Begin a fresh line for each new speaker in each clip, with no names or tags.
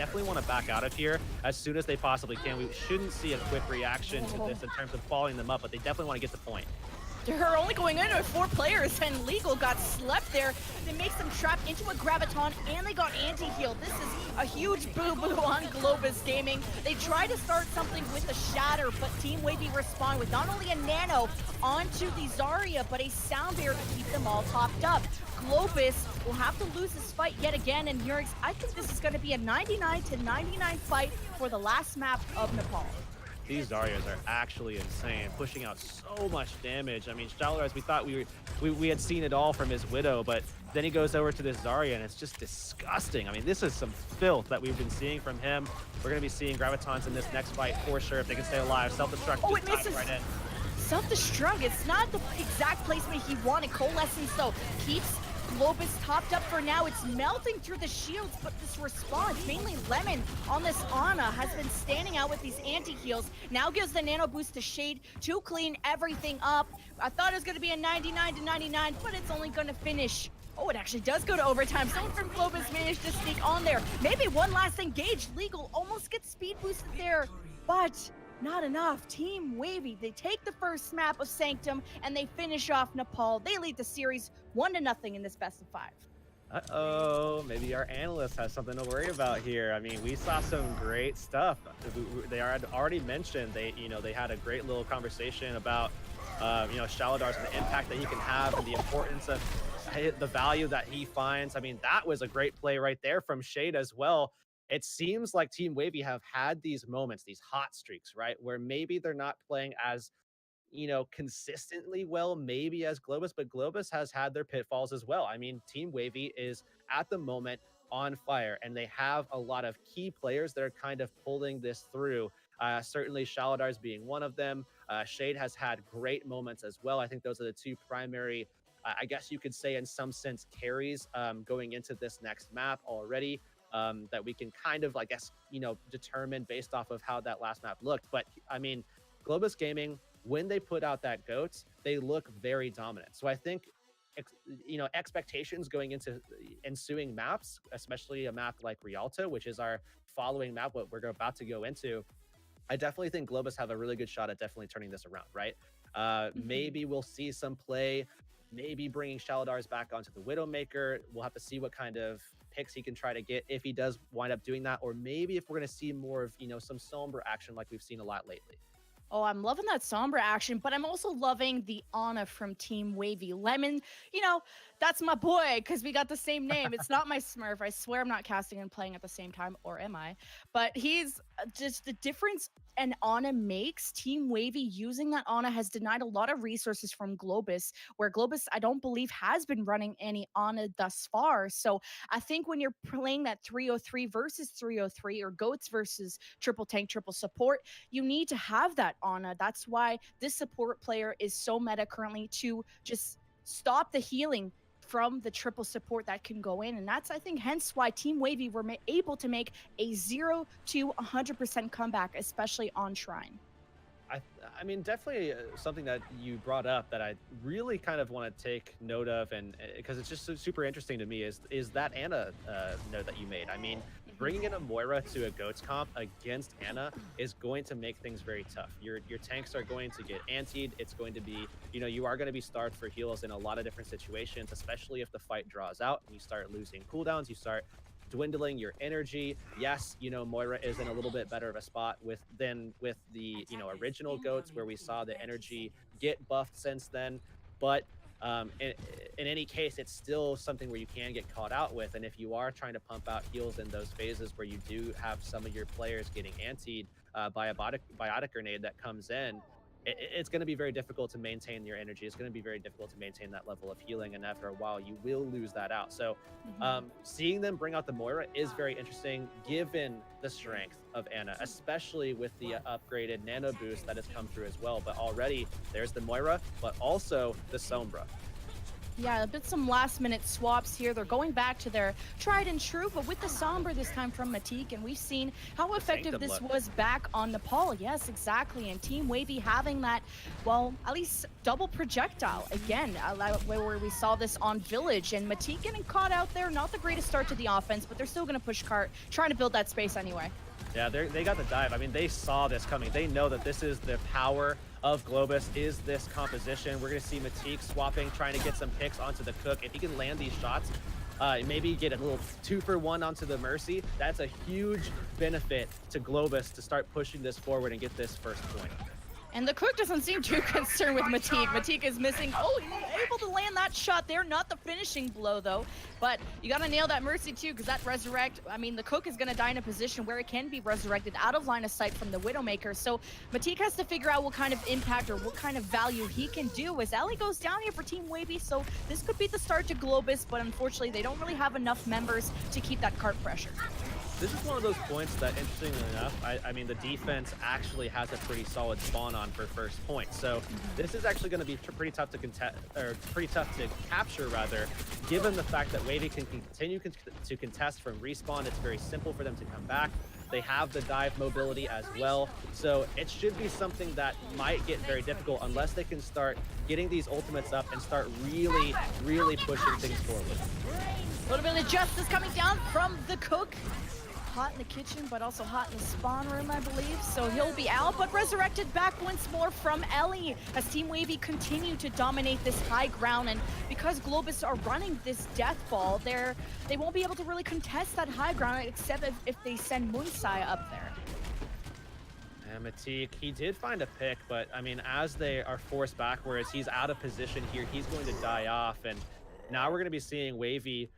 definitely want to back out of here as soon as they possibly can. We shouldn't see a quick reaction to this in terms of following them up, but they definitely want to get the point.
They're only going in with 4 players, and Legal got slept there. It makes them trapped into a Graviton, and they got anti-heal. This is a huge boo-boo on Globus Gaming. They try to start something with a Shatter, but Team Wavy respond with not only a Nano onto the Zarya, but a Sound Barrier to keep them all topped up. Globus will have to lose this fight yet again, and Murix, I think this is going to be a 99-99 fight for the last map of Nepal.
These Zaryas are actually insane, pushing out so much damage. I mean, Shallardyce, we thought we had seen it all from his Widow, but then he goes over to this Zarya, and it's just disgusting. I mean, this is some filth that we've been seeing from him. We're going to be seeing Gravitons in this next fight for sure if they can stay alive. Self-destruct.
Oh, it misses. Right in. Self-destruct. It's not the exact placement he wanted. Coalescence, though, keeps Globus topped up for now. It's melting through the shields, but this response, mainly Lemon on this Ana, has been standing out with these anti-heals. Now gives the nano boost to Shade to clean everything up. I thought it was going to be a 99-99, but it's only going to finish. Oh, it actually does go to overtime. Someone from Globus managed to sneak on there. Maybe one last engage. Legal almost gets speed boosted there, but not enough. Team Wavy, they take the first map of Sanctum and they finish off Nepal. They lead the series 1-0 in this best of 5.
Uh-oh, maybe our analyst has something to worry about here. I mean, we saw some great stuff. They had already mentioned they had a great little conversation about Shallardyce and the impact that he can have and the importance of the value that he finds. I mean, that was a great play right there from Shade as well. It seems like Team Wavy have had these moments, these hot streaks, right? Where maybe they're not playing as, consistently well, maybe as Globus, but Globus has had their pitfalls as well. I mean, Team Wavy is at the moment on fire, and they have a lot of key players that are kind of pulling this through. Certainly Shallardyce being one of them. Shade has had great moments as well. I think those are the two primary, I guess you could say in some sense, carries going into this next map already. That we can kind of, I guess, determine based off of how that last map looked. But I mean, Globus Gaming, when they put out that GOATS, they look very dominant. So I think, expectations going into ensuing maps, especially a map like Rialto, which is our following map, what we're about to go into, I definitely think Globus have a really good shot at definitely turning this around, right? Maybe we'll see some play, maybe bringing Shallardyce back onto the Widowmaker. We'll have to see what kind of picks he can try to get if he does wind up doing that, or maybe if we're going to see more of some Sombra action like we've seen a lot lately.
Oh, I'm loving that Sombra action, but I'm also loving the Ana from Team Wavy. Lemon, that's my boy, because we got the same name. It's not my Smurf. I swear I'm not casting and playing at the same time, or am I? But he's just the difference an Ana makes. Team Wavy using that Ana has denied a lot of resources from Globus, where Globus, I don't believe, has been running any Ana thus far. So I think when you're playing that 303 versus 303 or GOATS versus triple tank, triple support, you need to have that Ana. That's why this support player is so meta currently, to just stop the healing from the triple support that can go in. And that's, I think, hence why Team Wavy were able to make a 0 to 100% comeback, especially on Shrine.
I mean, definitely something that you brought up that I really kind of want to take note of, and because it's just super interesting to me, is that Ana note that you made. I mean, bringing in a Moira to a GOATS comp against Ana is going to make things very tough. Your tanks are going to get antied. It's going to be, you are going to be starved for heals in a lot of different situations, especially if the fight draws out and you start losing cooldowns, you start dwindling your energy. Yes, Moira is in a little bit better of a spot with the original GOATS, where we saw the energy get buffed since then, but in any case, it's still something where you can get caught out with. And if you are trying to pump out heals in those phases where you do have some of your players getting antied by a biotic grenade that comes in, it's going to be very difficult to maintain your energy. It's going to be very difficult to maintain that level of healing, and after a while you will lose that out. So seeing them bring out the Moira is very interesting given the strength of Ana, especially with the upgraded nano boost that has come through as well. But already there's the Moira, but also the Sombra.
Yeah, a bit some last minute swaps here. They're going back to their tried and true, but with the Sombra this time from Matik, and we've seen how
The
effective
Sanctum
this
look.
was back on Nepal. Yes, exactly. And Team Wavy having that, well, at least double projectile again, where we saw this on Village, and Matik getting caught out there. Not the greatest start to the offense, but they're still going to push cart, trying to build that space anyway.
Yeah, they got the dive. I mean, they saw this coming. They know that this is the power of Globus, is this composition. We're going to see Matik swapping, trying to get some picks onto the Cook. If he can land these shots, maybe get a little 2-for-1 onto the Mercy, that's a huge benefit to Globus to start pushing this forward and get this first point.
And the Cook doesn't seem too concerned with Matik. Matik is missing. Oh, he's able to land that shot there. Not the finishing blow, though. But you got to nail that Mercy, too, because that Resurrect, I mean, the Cook is going to die in a position where it can be resurrected out of line of sight from the Widowmaker. So Matik has to figure out what kind of impact or what kind of value he can do as Ellie goes down here for Team Wavy. So this could be the start to Globus, but unfortunately, they don't really have enough members to keep that cart pressure.
This is one of those points that, interestingly enough, I mean, the defense actually has a pretty solid spawn on for first point. So this is actually going to be pretty tough to contest, or pretty tough to capture, rather, given the fact that Wavy can continue to contest from respawn. It's very simple for them to come back. They have the dive mobility as well. So it should be something that might get very difficult unless they can start getting these ultimates up and start really, really pushing things forward.
A little bit of justice coming down from the Cook. Hot in the kitchen, but also hot in the spawn room, I believe. So he'll be out, but resurrected back once more from Ellie as Team Wavy continue to dominate this high ground. And because Globus are running this death ball, they won't be able to really contest that high ground except if they send Moonsai up there.
And Matik, he did find a pick, but I mean, as they are forced backwards, he's out of position here. He's going to die off, and now we're going to be seeing Wavy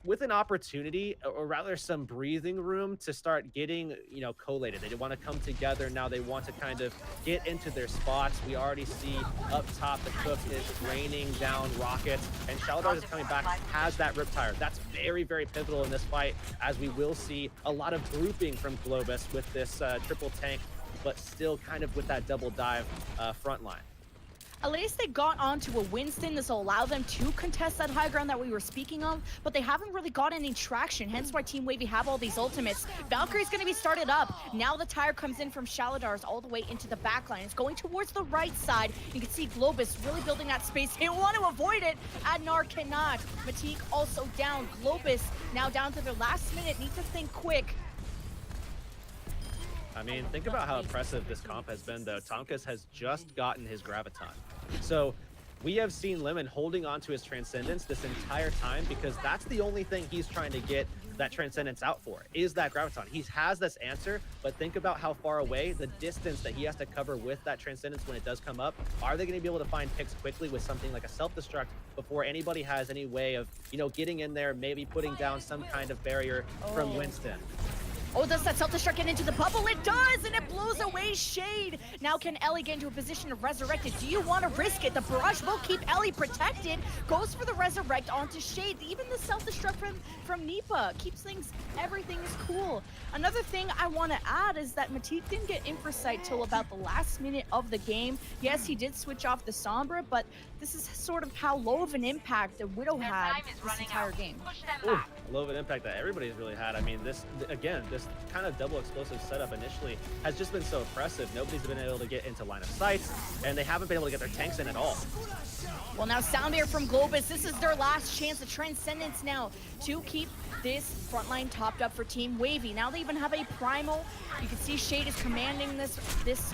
with an opportunity, or rather some breathing room to start getting, collated. They want to come together now. They want to kind of get into their spots. We already see up top the Cook is raining down rockets, and Shaladars is coming back, has that Riptire. That's very, very pivotal in this fight, as we will see a lot of grouping from Globus with this triple tank, but still kind of with that double dive front line.
At least they got onto a Winston. This will allow them to contest that high ground that we were speaking of, but they haven't really got any traction, hence why Team Wavy have all these ultimates. Valkyrie's going to be started up. Now the tire comes in from Shaladars all the way into the back line. It's going towards the right side. You can see Globus really building that space. They want to avoid it. Adnar cannot. Matik also down. Globus now down to their last minute. Need to think quick.
I mean, think about how impressive this comp has been, though. Tomkas has just gotten his Graviton. So we have seen Lemon holding on to his Transcendence this entire time, because that's the only thing he's trying to get that Transcendence out for, is that Graviton. He has this answer, but think about how far away, the distance that he has to cover with that Transcendence when it does come up. Are they going to be able to find picks quickly with something like a Self-Destruct before anybody has any way of, getting in there, maybe putting down some kind of barrier from Winston?
Oh, does that self-destruct get into the bubble? It does, and it blows away Shade. Now can Ellie get into a position of resurrect it? Do you want to risk it? The barrage will keep Ellie protected. Goes for the resurrect onto Shade. Even the self-destruct from Nipa keeps everything is cool. Another thing I want to add is that Matik didn't get Infrasight till about the last minute of the game. Yes, he did switch off the Sombra, but this is sort of how low of an impact the Widow had this entire game.
Ooh, low of an impact that everybody's really had. I mean, this kind of double explosive setup initially has just been so impressive. Nobody's been able to get into line of sight, and they haven't been able to get their tanks in at all.
Well, now Sound Air from Globus. This is their last chance of Transcendence now to keep this front line topped up for Team Wavy. Now they even have a Primal. You can see Shade is commanding this.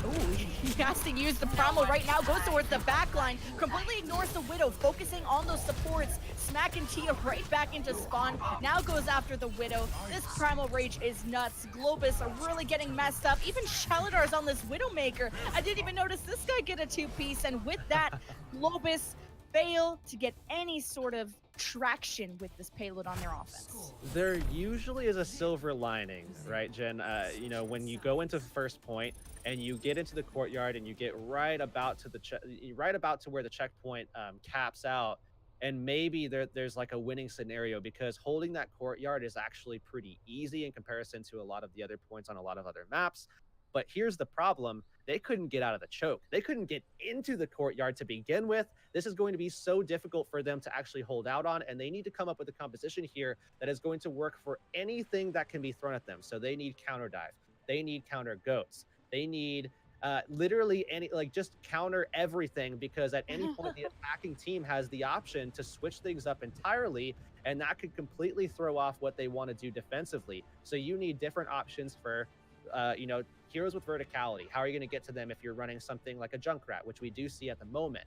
Ooh, he has to use the Primal right now. Goes towards the back line. Completely ignores the Widow, focusing on those supports. Smacking Tia right back into spawn. Now goes after the Widow. This Primal Rage is nuts. Globus are really getting messed up. Even Shaladar's on this Widowmaker. I didn't even notice this guy get a two-piece. And with that, Globus fail to get any sort of traction with this payload on their offense.
There usually is a silver lining, right, Jen? When you go into first point and you get into the courtyard and you get right about to where the checkpoint caps out, and maybe there's like a winning scenario, because holding that courtyard is actually pretty easy in comparison to a lot of the other points on a lot of other maps. But here's the problem. They couldn't get out of the choke. They couldn't get into the courtyard to begin with. This is going to be so difficult for them to actually hold out on, and they need to come up with a composition here that is going to work for anything that can be thrown at them. So they need counter dive. They need counter goats. They need literally any, like, just counter everything, because at any point the attacking team has the option to switch things up entirely, and that could completely throw off what they want to do defensively. So you need different options for heroes with verticality. How are you going to get to them if you're running something like a Junkrat, which we do see at the moment?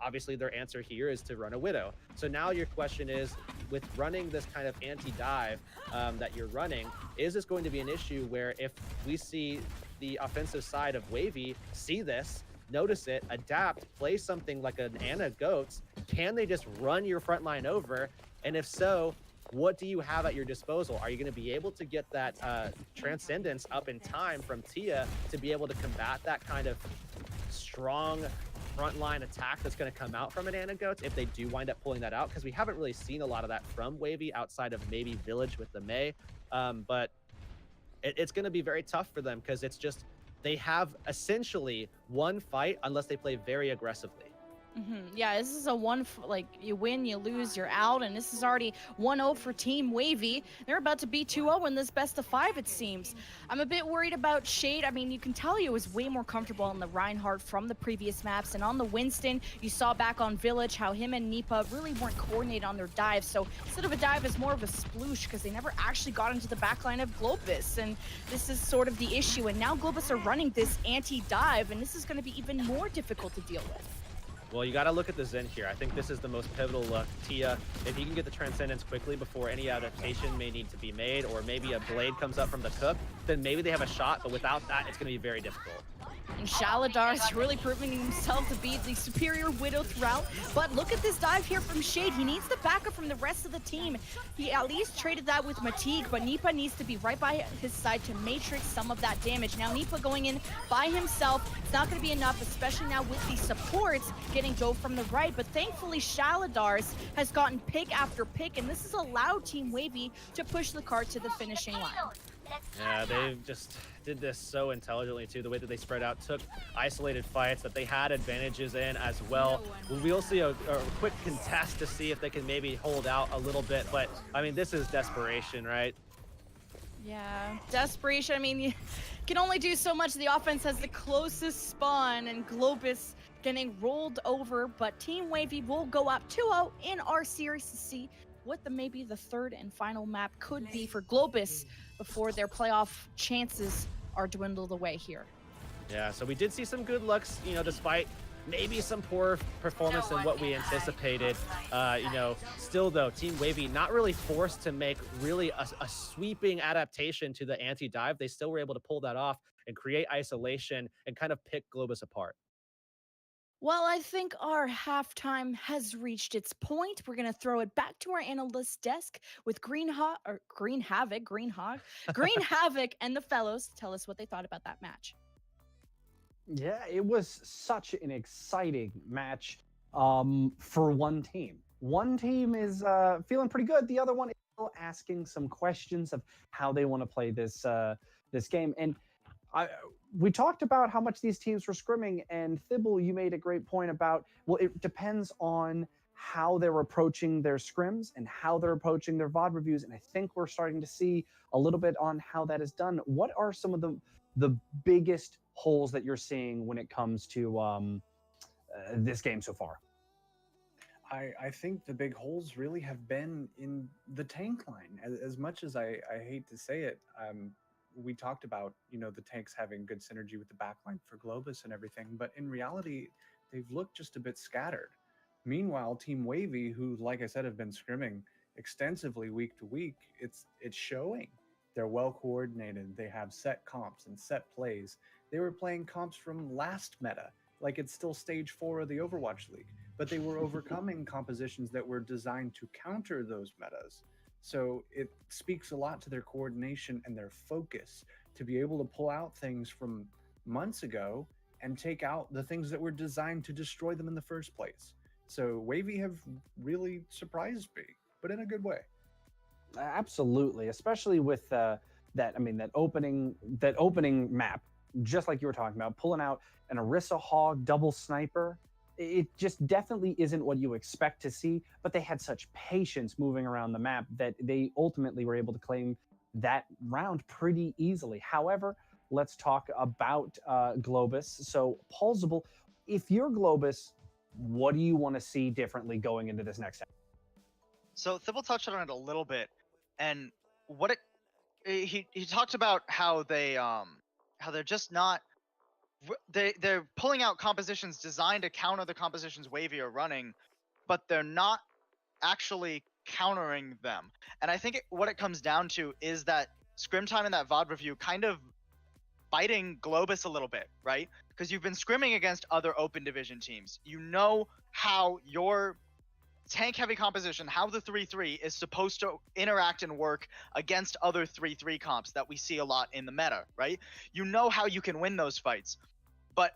Obviously their answer here is to run a Widow. So now your question is, with running this kind of anti-dive that you're running, is this going to be an issue where if we see the offensive side of Wavy see this, notice it, adapt, play something like an Ana Goats, can they just run your front line over? And if so, what do you have at your disposal? Are you going to be able to get that Transcendence up in time from Tia to be able to combat that kind of strong frontline attack that's going to come out from an Ana Goats if they do wind up pulling that out? Because we haven't really seen a lot of that from Wavy outside of maybe Village with the Mei. But it's going to be very tough for them, because it's just, they have essentially one fight unless they play very aggressively.
Yeah, this is a like, you win, you lose, you're out, and this is already 1-0 for Team Wavy. They're about to be 2-0 in this best of 5, it seems. I'm a bit worried about Shade. I mean, you can tell he was way more comfortable on the Reinhardt from the previous maps, and on the Winston, you saw back on Village how him and Nipa really weren't coordinated on their dives. So instead of a dive, it's more of a sploosh, because they never actually got into the backline of Globus, and this is sort of the issue. And now Globus are running this anti-dive, and this is going to be even more difficult to deal with.
Well, you got to look at the Zen here. I think this is the most pivotal look. Tia, if he can get the Transcendence quickly before any adaptation may need to be made, or maybe a blade comes up from the Cook, then maybe they have a shot, but without that, it's going to be very difficult.
And Shaladar is really proving himself to be the superior Widow throughout. But look at this dive here from Shade. He needs the backup from the rest of the team. He at least traded that with Matig, but Nipa needs to be right by his side to matrix some of that damage. Now Nipa going in by himself, it's not going to be enough, especially now with the supports getting go from the right. But thankfully, Shaladars has gotten pick after pick, and this has allowed Team Wavy to push the cart to the finishing line.
Yeah, they just did this so intelligently too. The way that they spread out, took isolated fights that they had advantages in as well. We'll see a quick contest to see if they can maybe hold out a little bit. But I mean, this is desperation, right?
Yeah, desperation. I mean, you can only do so much. The offense has the closest spawn, and Globus getting rolled over. But Team Wavy will go up 2-0 in our series to see what maybe the third and final map could be for Globus before their playoff chances are dwindled away here.
Yeah, so we did see some good looks, despite maybe some poor performance than what we anticipated. Still though, Team Wavy not really forced to make really a sweeping adaptation to the anti-dive. They still were able to pull that off and create isolation and kind of pick Globus apart.
Well, I think our halftime has reached its point. We're going to throw it back to our analyst desk with Green Hawk, Green Havoc and the fellows to tell us what they thought about that match.
Yeah, it was such an exciting match for one team. One team is feeling pretty good. The other one is still asking some questions of how they want to play this game. And we talked about how much these teams were scrimming, and Thibble, you made a great point about, well, it depends on how they're approaching their scrims and how they're approaching their VOD reviews. And I think we're starting to see a little bit on how that is done. What are some of the biggest holes that you're seeing when it comes to this game so far?
I think the big holes really have been in the tank line. As much as I hate to say it, we talked about, the tanks having good synergy with the backline for Globus and everything, but in reality, they've looked just a bit scattered. Meanwhile, Team Wavy, who, like I said, have been scrimming extensively week to week, it's showing. They're well coordinated. They have set comps and set plays. They were playing comps from last meta, like it's still stage 4 of the Overwatch League, but they were overcoming compositions that were designed to counter those metas. So it speaks a lot to their coordination and their focus to be able to pull out things from months ago and take out the things that were designed to destroy them in the first place. So Wavy have really surprised me, but in a good way.
Absolutely, especially with that opening map, just like you were talking about, pulling out an Orisa Hog double sniper. It just definitely isn't what you expect to see, but they had such patience moving around the map that they ultimately were able to claim that round pretty easily. However, let's talk about Globus. So, Paulsable, if you're Globus, what do you want to see differently going into this next?
So Thibault touched on it a little bit, and what he talked about how they're just not they're pulling out compositions designed to counter the compositions Wavy are running, but they're not actually countering them. And I think what it comes down to is that scrim time in that VOD review kind of biting Globus a little bit, right? Because you've been scrimming against other open division teams. You know how your tank heavy composition, how the 3-3 is supposed to interact and work against other 3-3 comps that we see a lot in the meta, right? You know how you can win those fights. But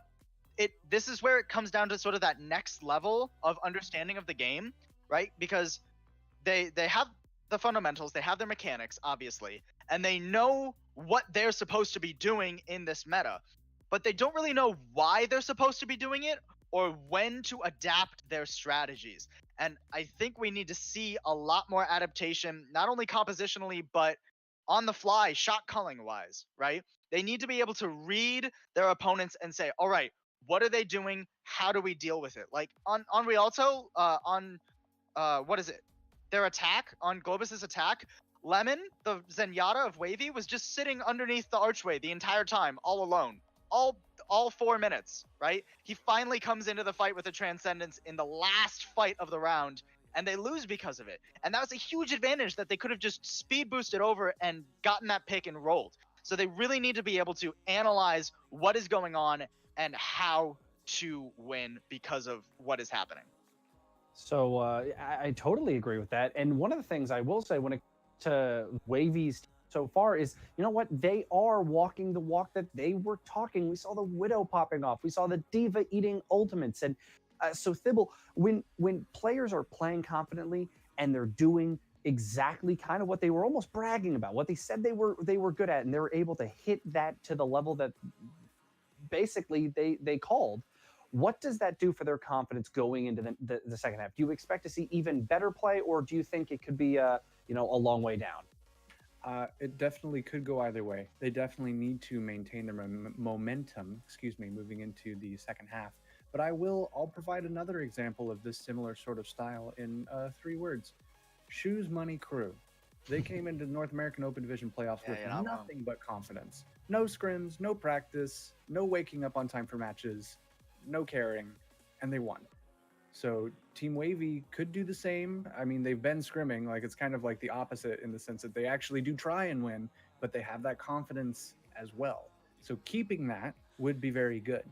this is where it comes down to sort of that next level of understanding of the game, right? Because they have the fundamentals, they have their mechanics, obviously, and they know what they're supposed to be doing in this meta, but they don't really know why they're supposed to be doing it or when to adapt their strategies. And I think we need to see a lot more adaptation, not only compositionally, but on the fly, shot calling wise, right? They need to be able to read their opponents and say, all right, what are they doing? How do we deal with it? Like on Rialto, what is it? Their attack, on Globus's attack, Lemon, the Zenyatta of Wavy, was just sitting underneath the archway the entire time, all alone. All 4 minutes, right? He finally comes into the fight with a Transcendence in the last fight of the round, and they lose because of it. And that was a huge advantage that they could have just speed boosted over and gotten that pick and rolled. So they really need to be able to analyze what is going on and how to win because of what is happening.
So I totally agree with that. And one of the things I will say when it comes to Wavy's so far is, you know what? They are walking the walk that they were talking. We saw the Widow popping off. We saw the Diva eating ultimates. And so Thibault, when players are playing confidently and they're doing exactly kind of what they were almost bragging about, what they said they were good at, and they were able to hit that to the level that basically they called. What does that do for their confidence going into the second half? Do you expect to see even better play, or do you think it could be a long way down?
It definitely could go either way. They definitely need to maintain their momentum, moving into the second half. But I'll provide another example of this similar sort of style in 3 words. Shoes Money Crew. They came into the North American Open Division playoffs with nothing but confidence. No scrims, no practice, no waking up on time for matches, no caring, and they won. So Team Wavy could do the same. I mean, they've been scrimming, like it's kind of like the opposite in the sense that they actually do try and win, but they have that confidence as well. So keeping that would be very good.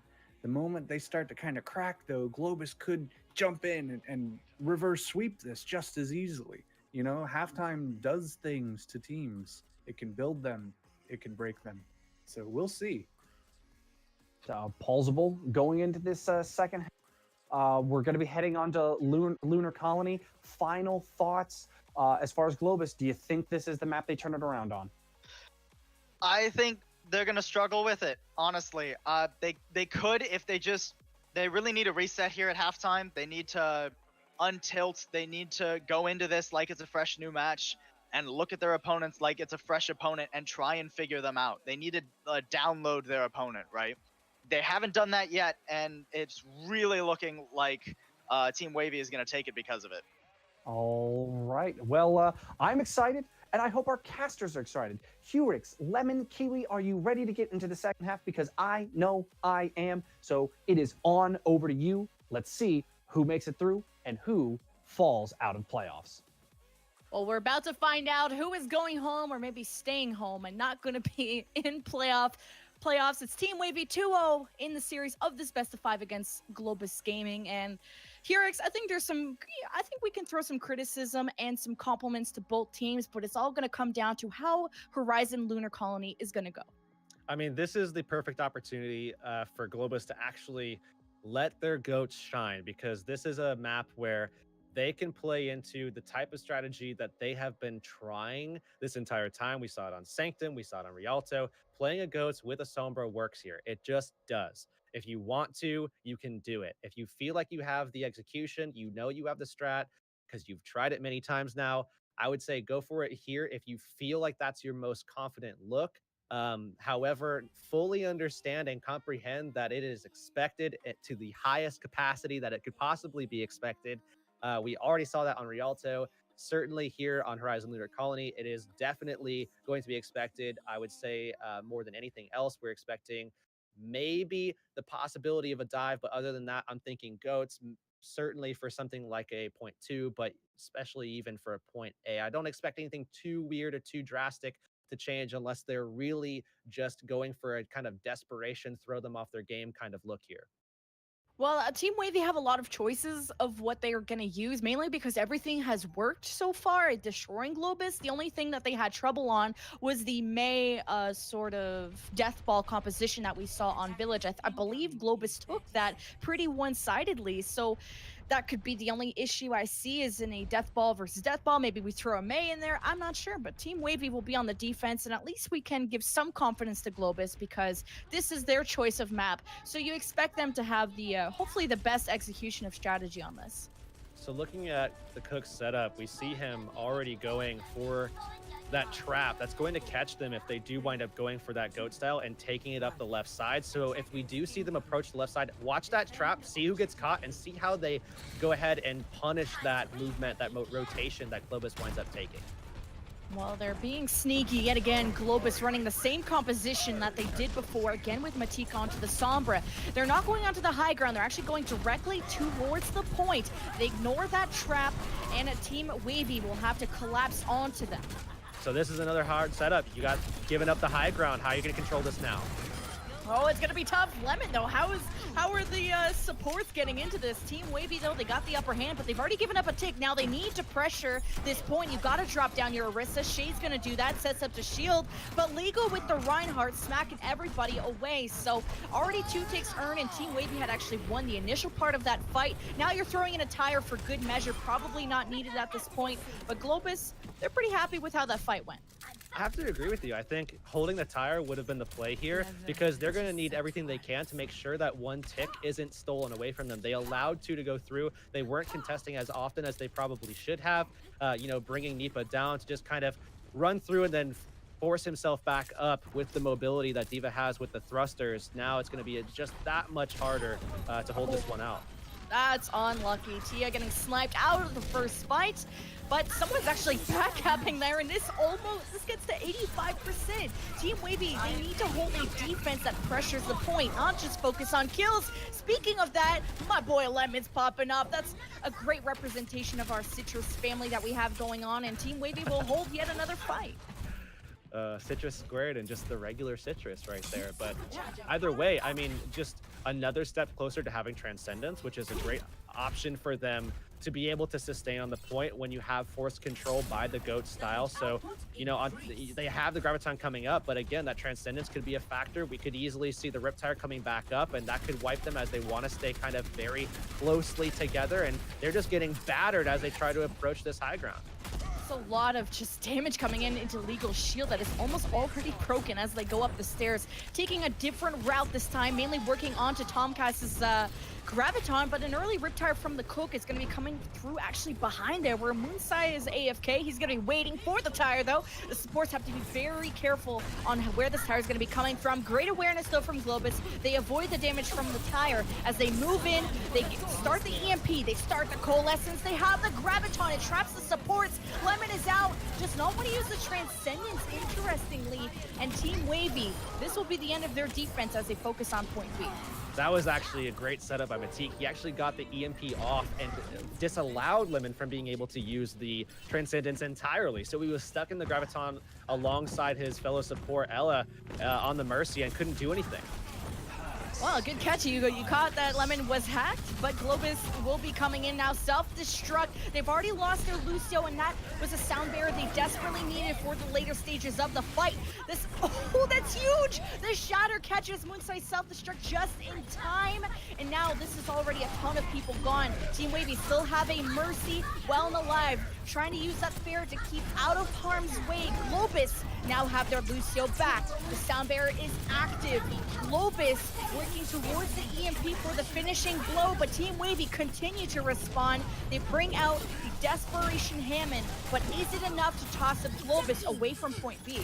The moment they start to kind of crack, though, Globus could jump in and reverse sweep this just as easily. You know, halftime does things to teams. It can build them, it can break them. So we'll see.
Plausible going into this second half. We're going to be heading on to Lunar Colony. Final thoughts as far as Globus. Do you think this is the map they turn it around on?
I think they're going to struggle with it, honestly. They could if they really need a reset here at halftime. They need to untilt. They need to go into this like it's a fresh new match and look at their opponents like it's a fresh opponent and try and figure them out. They need to download their opponent, right? They haven't done that yet, and it's really looking like Team Wavy is going to take it because of it.
All right. Well, I'm excited, and I hope our casters are excited. Hurix, Lemon, Kiwi, are you ready to get into the second half? Because I know I am. So it is on over to you. Let's see who makes it through and who falls out of playoffs.
Well, we're about to find out who is going home or maybe staying home and not going to be in playoffs. It's Team Wavy 2-0 in the series of this best of 5 against Globus Gaming. And Hurix, I think we can throw some criticism and some compliments to both teams, but it's all going to come down to how Horizon Lunar Colony is going to go.
I mean, this is the perfect opportunity for Globus to actually let their goats shine, because this is a map where they can play into the type of strategy that they have been trying this entire time. We saw it on Sanctum, we saw it on Rialto. Playing a Ghost with a Sombra works here. It just does. If you want to, you can do it. If you feel like you have the execution, you know you have the strat, because you've tried it many times now, I would say go for it here if you feel like that's your most confident look. However, fully understand and comprehend that it is expected to the highest capacity that it could possibly be expected. We already saw that on Rialto. Certainly here on Horizon Lunar Colony, it is definitely going to be expected. I would say more than anything else, we're expecting maybe the possibility of a dive, but other than that, I'm thinking goats. Certainly for something like a 0.2, but especially even for a point A. I don't expect anything too weird or too drastic to change unless they're really just going for a kind of desperation, throw them off their game kind of look here.
Well, Team Wavy have a lot of choices of what they are going to use, mainly because everything has worked so far at destroying Globus. The only thing that they had trouble on was the May sort of death ball composition that we saw on Village. I believe Globus took that pretty one-sidedly, so that could be the only issue I see is in a death ball versus death ball. Maybe we throw a May in there. I'm not sure, but Team Wavy will be on the defense, and at least we can give some confidence to Globus because this is their choice of map. So you expect them to have the hopefully the best execution of strategy on this.
So looking at the Cook's setup, we see him already going for that trap that's going to catch them if they do wind up going for that goat style and taking it up the left side. So if we do see them approach the left side, watch that trap, see who gets caught, and see how they go ahead and punish that movement, that rotation that Globus winds up taking.
Well, they're being sneaky yet again. Globus running the same composition that they did before, again with Matik onto the Sombra. They're not going onto the high ground. They're actually going directly towards the point. They ignore that trap, and a Team Wavy will have to collapse onto them.
So this is another hard setup. You got given up the high ground. How are you going to control this now?
Oh, it's going to be tough. Lemon, though, how are the supports getting into this? Team Wavy, though, they got the upper hand, but they've already given up a tick. Now they need to pressure this point. You got to drop down your Orisa. Shay's going to do that, sets up to shield, but Legal with the Reinhardt smacking everybody away. So already 2 ticks earned, and Team Wavy had actually won the initial part of that fight. Now you're throwing in a tire for good measure. Probably not needed at this point, but Globus, they're pretty happy with how that fight went.
I have to agree with you. I think holding the tire would have been the play here because they're going to need everything they can to make sure that 1 tick isn't stolen away from them. They allowed 2 to go through. They weren't contesting as often as they probably should have, bringing Nipa down to just kind of run through and then force himself back up with the mobility that D.Va has with the thrusters. Now it's going to be just that much harder to hold this one out.
That's unlucky. Tia getting sniped out of the first fight, but someone's actually backcapping there, and this gets to 85%. Team Wavy, they need to hold a defense that pressures the point, not just focus on kills. Speaking of that, my boy Lemon's popping up. That's a great representation of our Citrus family that we have going on, and Team Wavy will hold yet another fight.
Citrus squared and just the regular Citrus right there. But either way, I mean, just another step closer to having Transcendence, which is a great option for them to be able to sustain on the point when you have force control by the GOAT style. So, they have the Graviton coming up, but again, that Transcendence could be a factor. We could easily see the Riptire coming back up, and that could wipe them as they want to stay kind of very closely together, and they're just getting battered as they try to approach this high ground.
A lot of just damage coming into Legal's shield that is almost already broken as they go up the stairs, taking a different route this time, mainly working onto Tomcast's Graviton, but an early Riptire from the Cook is going to be coming through actually behind there where Moonsai is AFK. He's going to be waiting for the tire though. The supports have to be very careful on where this tire is going to be coming from. Great awareness though from Globus. They avoid the damage from the tire as they move in. They start the EMP. They start the Coalescence. They have the Graviton. It traps the supports. Lemon is out. Just not want to use the Transcendence, interestingly. And Team Wavy, this will be the end of their defense as they focus on point B.
That was actually a great setup by Matik. He actually got the EMP off and disallowed Lemon from being able to use the Transcendence entirely. So he was stuck in the Graviton alongside his fellow support, Ella, on the Mercy and couldn't do anything.
Well, good catch, Hugo. You caught that Lemon was hacked, but Globus will be coming in now. Self-destruct. They've already lost their Lucio, and that was a sound barrier they desperately needed for the later stages of the fight. That's It's huge! The Shatter catches Moonsai self-destruct just in time. And now this is already a ton of people gone. Team Wavy still have a Mercy well and alive, trying to use that Fair to keep out of harm's way. Globus now have their Lucio back. The Sound Bearer is active. Globus working towards the EMP for the finishing blow, but Team Wavy continue to respond. They bring out the Desperation Hammond, but is it enough to toss up Globus away from point B?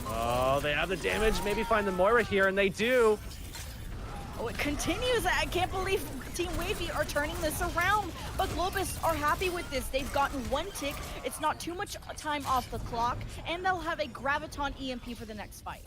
Oh, they have the damage. Maybe find the Moira here, and they do.
Oh, it continues. I can't believe Team Wavy are turning this around, but Globus are happy with this. They've gotten 1 tick. It's not too much time off the clock, and they'll have a Graviton EMP for the next fight.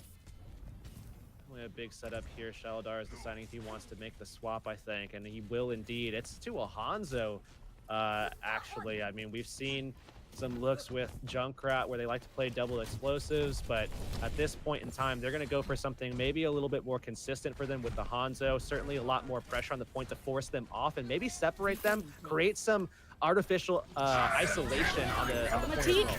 A big setup here. Shaladar is deciding if he wants to make the swap, I think, and he will indeed. It's to a Hanzo, actually. I mean, we've seen some looks with Junkrat where they like to play double explosives, but at this point in time, they're going to go for something maybe a little bit more consistent for them with the Hanzo. Certainly a lot more pressure on the point to force them off and maybe separate them, create some artificial isolation on the point as well.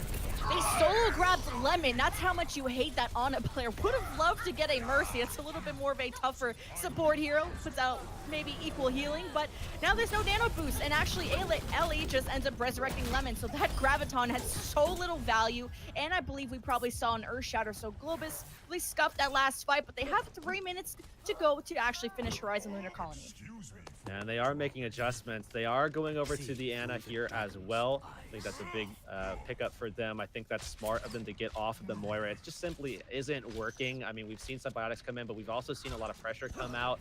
They solo grabbed Lemon. That's how much you hate that Ana player. Would have loved to get a Mercy. It's a little bit more of a tougher support hero. Puts out maybe equal healing, but now there's no nano boost. And actually, Ellie just ends up resurrecting Lemon. So that Graviton had so little value. And I believe we probably saw an Earth Shatter. So Globus really scuffed that last fight, but they have 3 minutes to go to actually finish Horizon Lunar Colony.
And they are making adjustments. They are going over to the Ana here as well. I think that's a big pickup for them. I think that's smart of them to get off of the Moira. It just simply isn't working. I mean, we've seen Symbiotics come in, but we've also seen a lot of pressure come out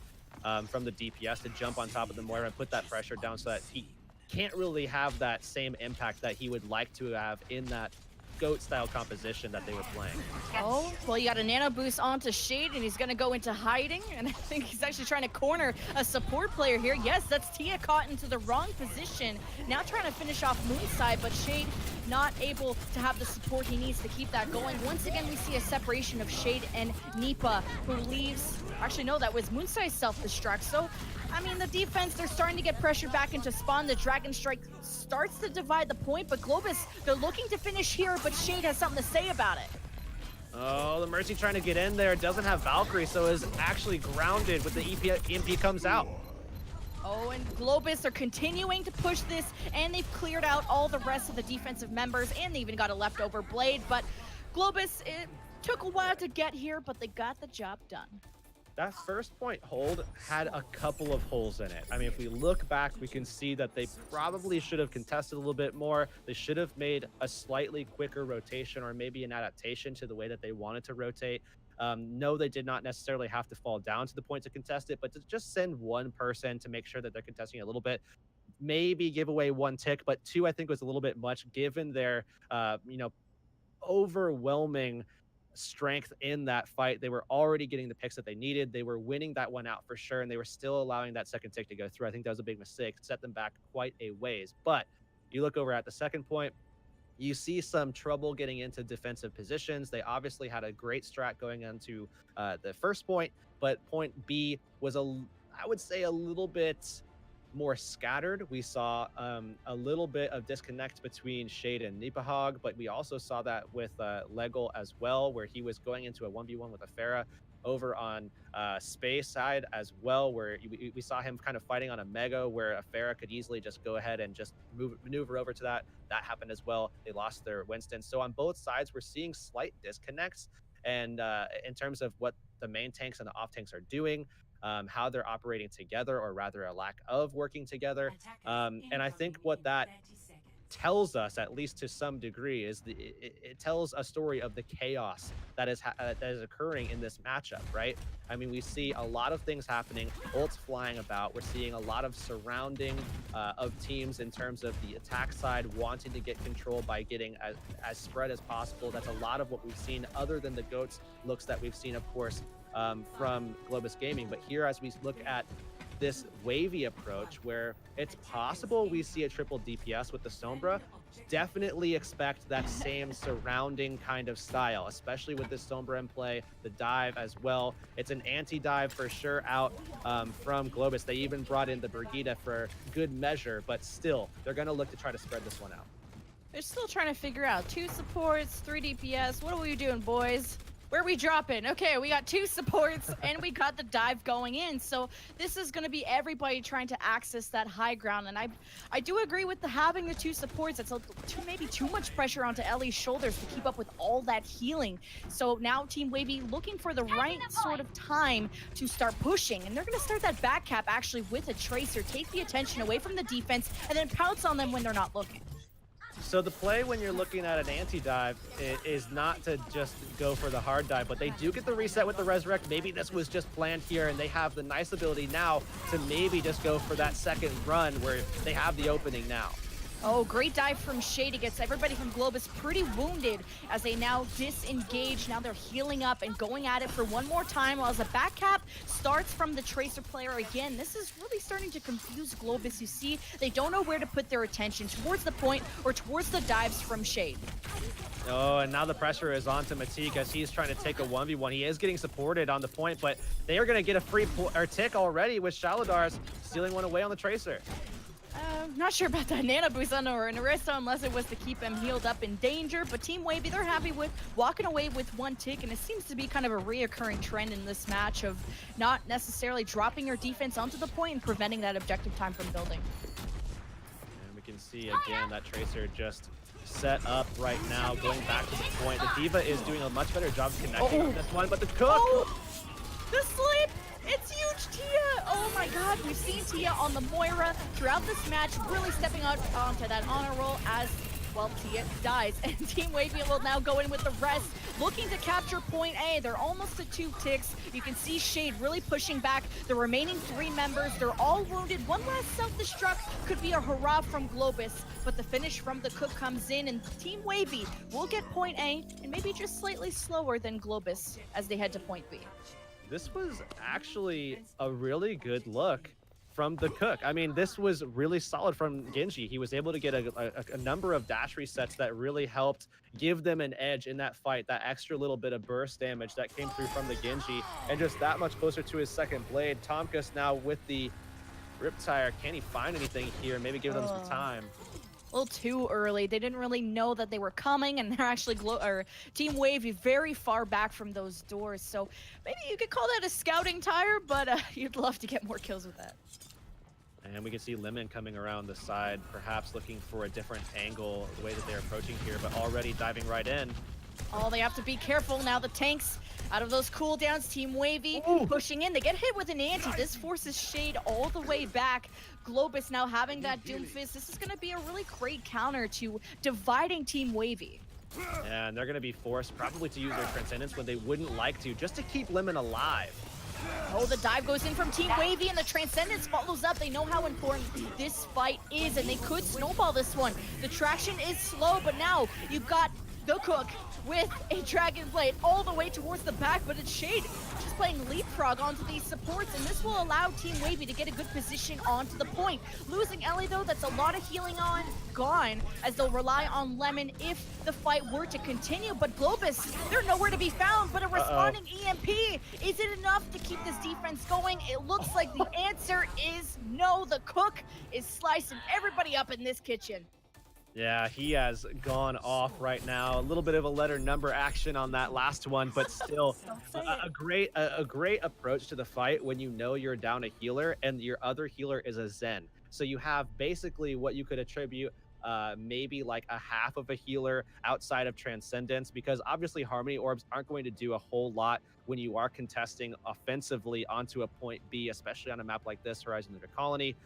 from the DPS to jump on top of the Moira and put that pressure down so that he can't really have that same impact that he would like to have in that GOAT style composition that they were playing.
Oh, well, you got a nano boost onto Shade, and he's gonna go into hiding, and I think he's actually trying to corner a support player here. Yes, that's Tia caught into the wrong position. Now trying to finish off Moonside, but Shade not able to have the support he needs to keep that going. Once again, we see a separation of Shade and Nipa, who leaves. Actually, no, that was Moonside's self-destruct. So, I mean, the defense, they're starting to get pressure back into spawn. The Dragon Strike starts to divide the point, but Globus, they're looking to finish here, but Shade has something to say about it.
Oh, the Mercy trying to get in there. Doesn't have Valkyrie, so is actually grounded with the EMP comes out.
Oh, and Globus are continuing to push this, and they've cleared out all the rest of the defensive members, and they even got a leftover blade. But Globus, it took a while to get here, but they got the job done.
That first point hold had a couple of holes in it. I mean, if we look back, we can see that they probably should have contested a little bit more. They should have made a slightly quicker rotation or maybe an adaptation to the way that they wanted to rotate. No, they did not necessarily have to fall down to the point to contest it, but to just send one person to make sure that they're contesting a little bit, maybe give away 1 tick, but 2 I think was a little bit much given their, overwhelming strength in that fight. They were already getting the picks that they needed. They were winning that one out for sure, and they were still allowing that second tick to go through. I think that was a big mistake, set them back quite a ways. But you look over at the second point, you see some trouble getting into defensive positions. They obviously had a great strat going into the first point, but point B was I would say a little bit more scattered. We saw a little bit of disconnect between Shade and Nipahog, but we also saw that with Legal as well, where he was going into a 1v1 with a Pharah over on space side as well, where we saw him kind of fighting on a Mega where a Pharah could easily just go ahead and just maneuver over to that. That happened as well. They lost their Winston. So on both sides, we're seeing slight disconnects. And in terms of what the main tanks and the off tanks are doing, how they're operating together, or rather a lack of working together. And I think what that tells us, at least to some degree, is it tells a story of the chaos that is occurring in this matchup, right? I mean, we see a lot of things happening, ults flying about. We're seeing a lot of surrounding of teams in terms of the attack side wanting to get control by getting as spread as possible. That's a lot of what we've seen, other than the GOATs looks that we've seen, of course, from Globus Gaming. But here, as we look at this Wavy approach, where it's possible we see a triple DPS with the Sombra, definitely expect that same surrounding kind of style, especially with this Sombra in play, the dive as well. It's an anti-dive for sure out from Globus. They even brought in the Brigida for good measure, but still, they're going to look to try to spread this one out.
They're still trying to figure out 2 supports, 3 DPS. What are we doing, boys? Where are we dropping? Okay, we got 2 supports and we got the dive going in. So this is going to be everybody trying to access that high ground. And I do agree with having the 2 supports. It's maybe too much pressure onto Ellie's shoulders to keep up with all that healing. So now Team Wavy looking for the right sort of time to start pushing. And they're going to start that back cap actually with a Tracer, take the attention away from the defense, and then pounce on them when they're not looking.
So the play when you're looking at an anti-dive is not to just go for the hard dive, but they do get the reset with the resurrect. Maybe this was just planned here, and they have the nice ability now to maybe just go for that second run where they have the opening now.
Oh, great dive from Shade. It gets everybody from Globus pretty wounded as they now disengage. Now they're healing up and going at it for one more time while the back cap starts from the Tracer player again. This is really starting to confuse Globus. You see, they don't know where to put their attention, towards the point or towards the dives from Shade.
Oh, and now the pressure is on to Matik as he's trying to take a 1v1. He is getting supported on the point, but they are going to get a free tick already with Shaladars stealing one away on the Tracer.
Not sure about that Nano Boost on Orisa unless it was to keep him healed up in danger, but Team Wavy, they're happy with walking away with 1 tick, and it seems to be kind of a reoccurring trend in this match of not necessarily dropping your defense onto the point and preventing that objective time from building.
And we can see again that Tracer just set up right now, going back to the point. The Diva is doing a much better job connecting on this one, but the Cook!
Oh, the sleep! It's huge, Tia! Oh my god, we've seen Tia on the Moira throughout this match, really stepping out onto that honor roll as, well, Tia dies. And Team Wavy will now go in with the rest, looking to capture point A. They're almost at 2 ticks. You can see Shade really pushing back the remaining 3 members. They're all wounded. One last self-destruct could be a hurrah from Globus, but the finish from the Cook comes in, and Team Wavy will get point A, and maybe just slightly slower than Globus as they head to point B.
This was actually a really good look from the Cook. I mean, this was really solid from Genji. He was able to get a number of dash resets that really helped give them an edge in that fight, that extra little bit of burst damage that came through from the Genji, and just that much closer to his second blade. Tomkus now with the Riptire. Can he find anything here? Maybe give them some time.
A little too early. They didn't really know that they were coming, and they're actually Team Wavy very far back from those doors. So maybe you could call that a scouting tire, but you'd love to get more kills with that.
And we can see Lemon coming around the side, perhaps looking for a different angle, the way that they're approaching here, but already diving right in.
Oh, they have to be careful now. The tanks out of those cooldowns. Team Wavy pushing in. They get hit with an anti. This forces Shade all the way back. Globus now having that Doomfist. This is going to be a really great counter to dividing Team Wavy.
And they're going to be forced probably to use their Transcendence when they wouldn't like to, just to keep Lemon alive.
Oh, the dive goes in from Team Wavy, and the Transcendence follows up. They know how important this fight is, and they could snowball this one. The traction is slow, but now you've got the Cook with a Dragon Blade all the way towards the back, but it's Shade just playing leapfrog onto these supports, and this will allow Team Wavy to get a good position onto the point. Losing Ellie, though, that's a lot of healing gone, as they'll rely on Lemon if the fight were to continue. But Globus, they're nowhere to be found, but a responding EMP, is it enough to keep this defense going? It looks like the answer is no. The Cook is slicing everybody up in this kitchen.
Yeah, he has gone off right now. A little bit of a letter number action on that last one, but still a great approach to the fight when you know you're down a healer and your other healer is a Zen. So you have basically what you could attribute maybe like a half of a healer outside of Transcendence, because obviously Harmony Orbs aren't going to do a whole lot when you are contesting offensively onto a point B, especially on a map like this, Horizon Lunar Colony.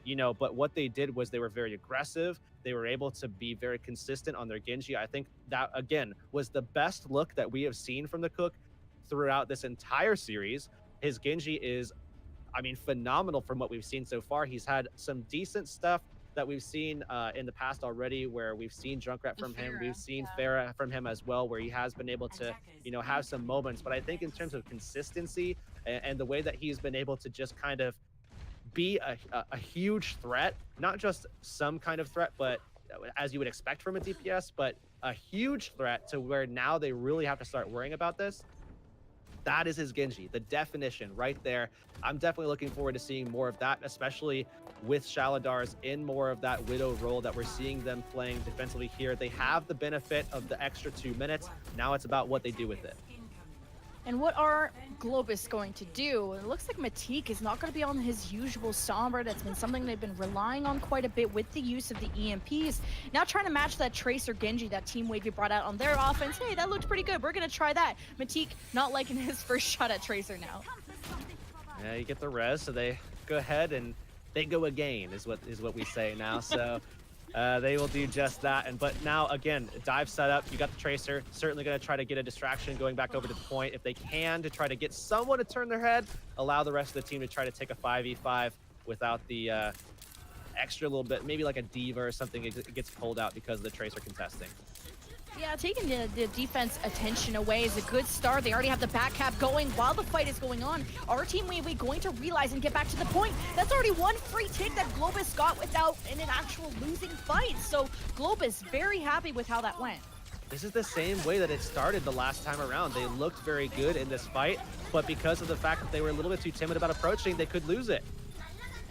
You know, but what they did was they were very aggressive. They were able to be very consistent on their Genji. I think that, again, was the best look that we have seen from the Cook throughout this entire series. His Genji is, I mean, phenomenal from what we've seen so far. He's had some decent stuff that we've seen in the past already, where we've seen Junkrat from him. We've seen Pharah from him as well, where he has been able to, you know, have some moments. But I think in terms of consistency and the way that he's been able to just kind of be a huge threat, not just some kind of threat, but as you would expect from a DPS, but a huge threat to where now they really have to start worrying about this. That is his Genji, the definition right there. I'm definitely looking forward to seeing more of that, especially with Shaladars in more of that Widow role that we're seeing them playing defensively here. They have the benefit of the extra 2 minutes. Now it's about what they do with it.
And what are Globus going to do? It looks like Matik is not going to be on his usual Sombra. That's been something they've been relying on quite a bit with the use of the EMPs. Now trying to match that Tracer Genji that Team Wavy brought out on their offense. Hey, that looked pretty good. We're going to try that. Matik not liking his first shot at Tracer now.
Yeah, you get the res, so they go ahead and they go again, is what we say now. So they will do just that. But now again, dive setup. You got the Tracer. Certainly going to try to get a distraction going back over to the point if they can, to try to get someone to turn their head. Allow the rest of the team to try to take a 5v5 without the extra little bit, maybe like a diva or something. It gets pulled out because of the Tracer contesting.
Yeah, taking the defense attention away is a good start. They already have the back cap going while the fight is going on. Our Team Wavy going to realize and get back to the point. That's already one free tick that Globus got without in an actual losing fight. So Globus very happy with how that went.
This is the same way that it started the last time around. They looked very good in this fight, but because of the fact that they were a little bit too timid about approaching, they could lose it.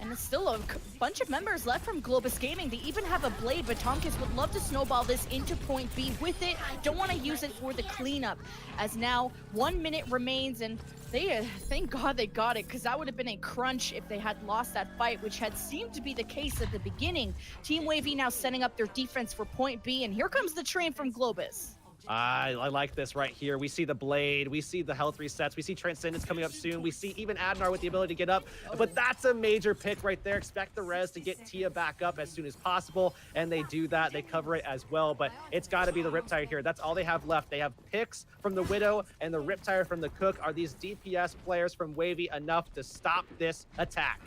And it's still a bunch of members left from Globus Gaming. They even have a blade, but Tomkins would love to snowball this into point B with it. Don't want to use it for the cleanup, as now 1 minute remains, and they thank God they got it, because that would have been a crunch if they had lost that fight, which had seemed to be the case at the beginning. Team Wavy now setting up their defense for point B, and here comes the train from Globus.
I like this right here. We see the blade, we see the health resets, we see Transcendence coming up soon, we see even Adnar with the ability to get up, but that's a major pick right there. Expect the res to get Tia back up as soon as possible, and they do that. They cover it as well, but it's got to be the Riptide here. That's all they have left. They have picks from the Widow and the Riptide from the Cook. Are these DPS players from Wavy enough to stop this attack?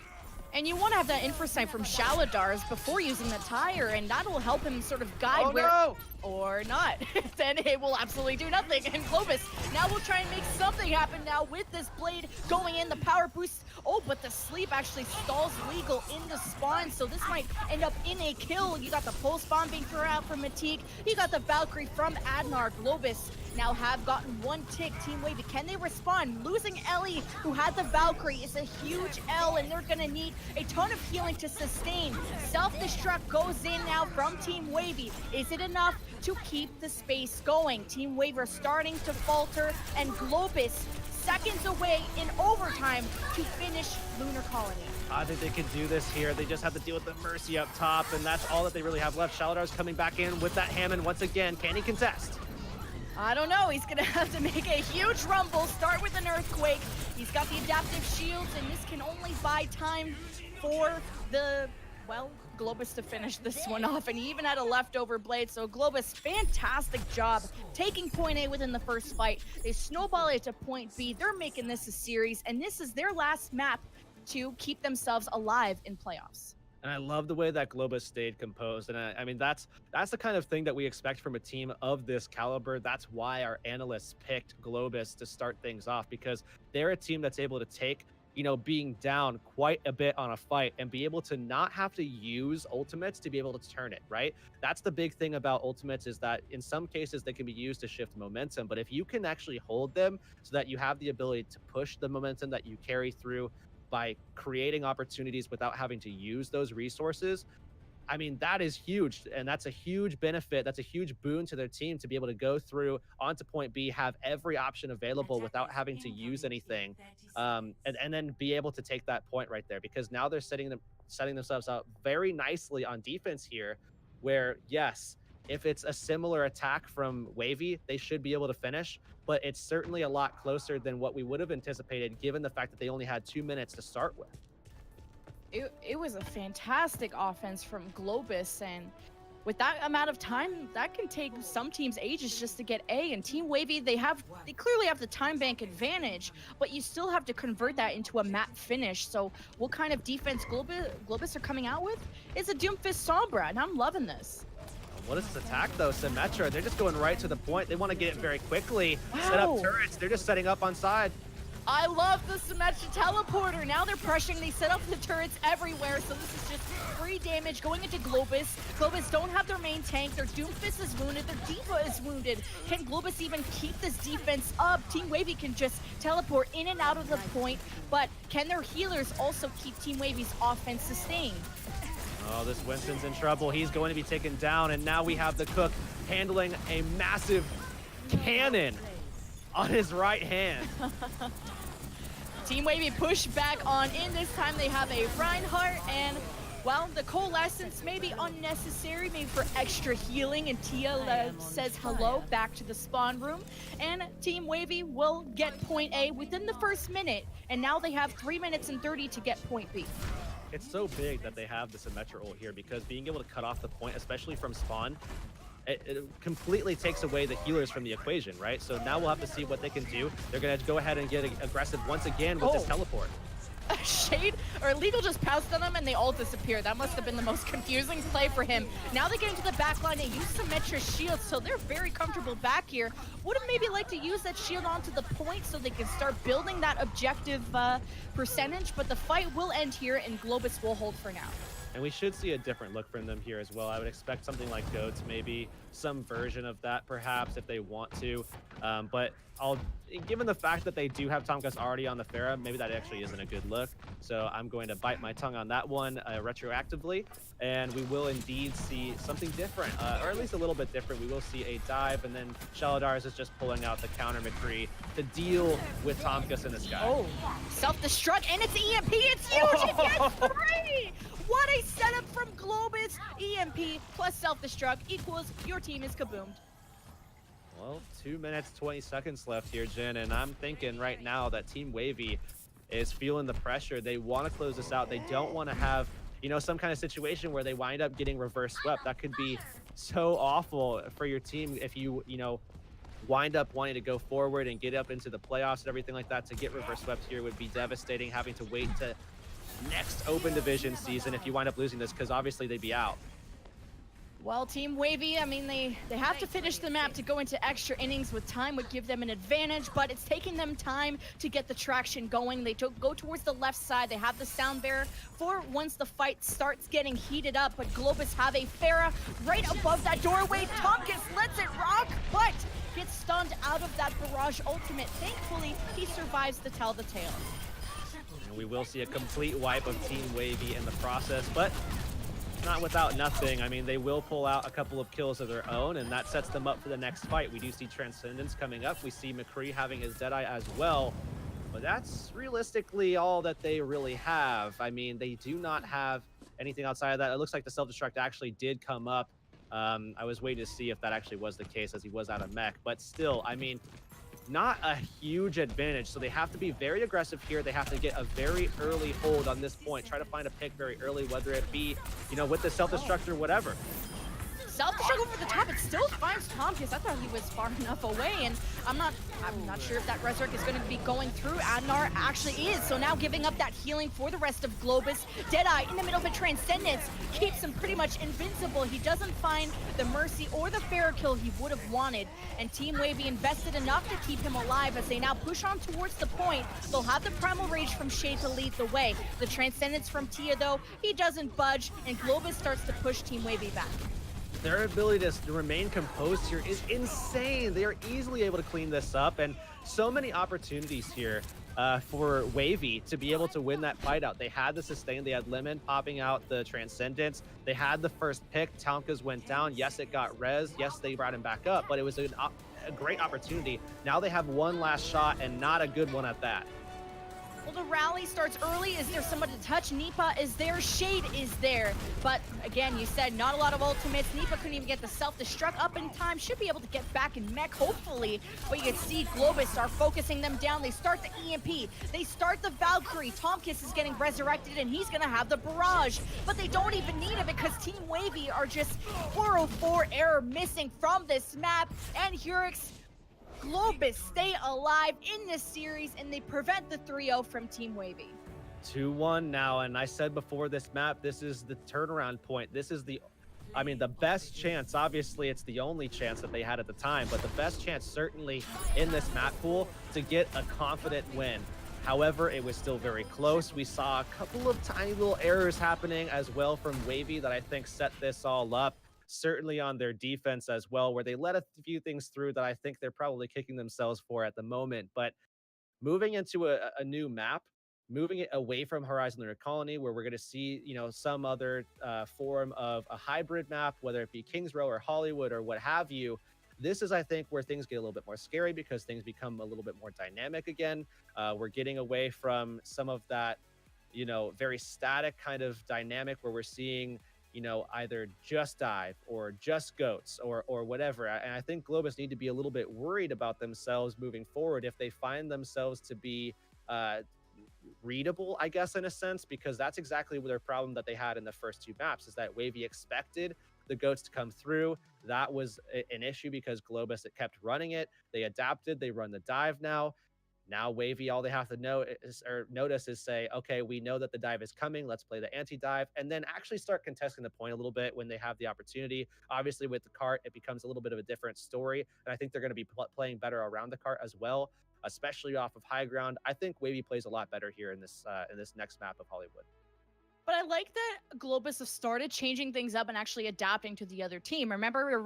And you want to have that infrasight from Shaladars before using the tire, and that will help him sort of guide or not. Then it will absolutely do nothing. And Globus now will try and make something happen now with this blade going in, the power boost. Oh, but the sleep actually stalls legal in the spawn, so this might end up in a kill. You got the pulse bomb being thrown out from Matik. You got the Valkyrie from Adnar. Globus now have gotten one tick. Team Wavy, can they respond? Losing Ellie, who had the Valkyrie, is a huge L, and they're gonna need a ton of healing to sustain. Self-destruct goes in now from Team Wavy. Is it enough to keep the space going? Team Wavy are starting to falter, and Globus seconds away in overtime to finish Lunar Colony.
I think they can do this here. They just have to deal with the Mercy up top, and that's all that they really have left. Shaladar's coming back in with that Hammond once again. Can he contest?
I don't know. He's gonna have to make a huge rumble, start with an earthquake. He's got the adaptive shields, and this can only buy time for the, well, Globus to finish this one off, and he even had a leftover blade. So Globus, fantastic job taking point A within the first fight. They snowball it to point B. They're making this a series, and this is their last map to keep themselves alive in playoffs.
And I love the way that Globus stayed composed. And I mean, that's the kind of thing that we expect from a team of this caliber. That's why our analysts picked Globus to start things off, because they're a team that's able to take, you know, being down quite a bit on a fight and be able to not have to use ultimates to be able to turn it, right? That's the big thing about ultimates, is that in some cases they can be used to shift momentum, but if you can actually hold them so that you have the ability to push the momentum that you carry through by creating opportunities without having to use those resources, I mean, that is huge. And that's a huge benefit. That's a huge boon to their team to be able to go through onto point B, have every option available without having to use anything. And then be able to take that point right there, because now they're setting themselves up very nicely on defense here, where yes, if it's a similar attack from Wavy, they should be able to finish, but it's certainly a lot closer than what we would have anticipated, given the fact that they only had 2 minutes to start with.
It was a fantastic offense from Globus, and with that amount of time, that can take some teams ages just to get A. And Team Wavy, they clearly have the time bank advantage, but you still have to convert that into a map finish. So what kind of defense Globus are coming out with? It's a Doomfist Sombra, and I'm loving this.
What is this attack though, Symmetra? They're just going right to the point. They want to get it very quickly. Set up turrets. They're just setting up on side.
I love the Sept teleporter. Now they're pressuring. They set up the turrets everywhere. So this is just free damage going into Globus. Globus don't have their main tank. Their Doomfist is wounded. Their Diva is wounded. Can Globus even keep this defense up? Team Wavy can just teleport in and out of the point. But can their healers also keep Team Wavy's offense sustained?
Oh, this Winston's in trouble. He's going to be taken down. And now we have the Cook handling a massive cannon on his right hand.
Team Wavy push back on in. This time they have a Reinhardt, and well, the coalescence may be unnecessary, maybe for extra healing, and Tia says hello back to the spawn room. And Team Wavy will get point A within the first minute, and now they have 3 minutes and 30 to get point B.
It's so big that they have the Symmetra ult here, because being able to cut off the point, especially from spawn, it completely takes away the healers from the equation, right? So now we'll have to see what they can do. They're going to go ahead and get aggressive once again with this teleport.
Shade or Legal just pounced on them and they all disappeared. That must have been the most confusing play for him. Now they get into the back line. They use Symmetra's shield, so they're very comfortable back here. Would have maybe like to use that shield onto the point so they can start building that objective percentage, but the fight will end here and Globus will hold for now.
And we should see a different look from them here as well. I would expect something like Goats, maybe some version of that, perhaps, if they want to. But given the fact that they do have Tomkas already on the Pharah, maybe that actually isn't a good look. So I'm going to bite my tongue on that one retroactively. And we will indeed see something different, or at least a little bit different. We will see a dive, and then Shaladars is just pulling out the counter McCree to deal with Tomkas in the sky.
Oh, self-destruct, and it's EMP. It's huge. It gets 3. What a setup from Globus. EMP plus self-destruct equals your team is kaboomed.
Well, 2 minutes, 20 seconds left here, Jin, and I'm thinking right now that Team Wavy is feeling the pressure. They want to close this out. They don't want to have, you know, some kind of situation where they wind up getting reverse swept. That could be so awful for your team if you know, wind up wanting to go forward and get up into the playoffs and everything like that. To get reverse swept here would be devastating, having to wait to next open division season if you wind up losing this, because obviously they'd be out.
Well, Team Wavy, I mean, they have to finish the map to go into extra innings with time would give them an advantage, but it's taking them time to get the traction going. They go towards the left side. They have the sound bearer for once the fight starts getting heated up, but Globus have a Pharah right above that doorway. Tomkas lets it rock, but gets stunned out of that barrage ultimate. Thankfully, he survives to tell the tale.
And we will see a complete wipe of Team Wavy in the process, but not without nothing. I mean, they will pull out a couple of kills of their own, and that sets them up for the next fight. We do see Transcendence coming up. We see McCree having his Deadeye as well, but that's realistically all that they really have. I mean, they do not have anything outside of that. It looks like the self-destruct actually did come up. I was waiting to see if that actually was the case, as he was out of mech, but still, I mean, not a huge advantage. So they have to be very aggressive here. They have to get a very early hold on this point. Try to find a pick very early, whether it be, you know, with the self-destruct or whatever.
Self-destruct over the top, it still finds Tomkas. I thought he was far enough away, and I'm not sure if that Resurrect is going to be going through. Adnar actually is, so now giving up that healing for the rest of Globus. Deadeye in the middle of a Transcendence keeps him pretty much invincible. He doesn't find the Mercy or the Pharah kill he would have wanted, and Team Wavy invested enough to keep him alive as they now push on towards the point. They'll have the Primal Rage from Shade to lead the way. The Transcendence from Tia, though, he doesn't budge, and Globus starts to push Team Wavy back.
Their ability to remain composed here is insane. They are easily able to clean this up, and so many opportunities here for Wavy to be able to win that fight out. They had the sustain, they had Lemon popping out the Transcendence, they had the first pick, Tomkas went down, yes it got res, yes they brought him back up, but it was a great opportunity. Now they have one last shot, and not a good one at that.
Well, the rally starts early. Is there someone to touch? Nipa is there. Shade is there. But again, you said not a lot of ultimates. Nipa couldn't even get the self-destruct up in time. Should be able to get back in mech, hopefully. But you can see Globus are focusing them down. They start the EMP. They start the Valkyrie. Tomkas is getting resurrected, and he's going to have the barrage. But they don't even need it because Team Wavy are just 404 error missing from this map. And Hurix, Globus stay alive in this series, and they prevent the 3-0 from Team Wavy.
2-1 now, and I said before this map, this is the turnaround point. This is the best chance. Obviously, it's the only chance that they had at the time, but the best chance certainly in this map pool to get a confident win. However, it was still very close. We saw a couple of tiny little errors happening as well from Wavy that I think set this all up. Certainly on their defense as well, where they let a few things through that I think they're probably kicking themselves for at the moment. But moving into a new map, moving it away from Horizon Lunar Colony, where we're going to see, you know, some other form of a hybrid map, whether it be Kings Row or Hollywood or what have you, This is, I think, where things get a little bit more scary because things become a little bit more dynamic again. We're getting away from some of that, very static kind of dynamic where we're seeing, either just dive or just goats or whatever. And I think Globus need to be a little bit worried about themselves moving forward if they find themselves to be readable, I guess, in a sense, because that's exactly their problem that they had in the first 2 maps, is that Wavy expected the goats to come through. That was an issue because Globus kept running it. They adapted, they run the dive now. Now Wavy, all they have to know is, or notice, is say, okay, we know that the dive is coming. Let's play the anti-dive, and then actually start contesting the point a little bit when they have the opportunity. Obviously, with the cart, it becomes a little bit of a different story, and I think they're going to be playing better around the cart as well, especially off of high ground. I think Wavy plays a lot better here in this next map of Hollywood.
But I like that Globus have started changing things up and actually adapting to the other team. Remember,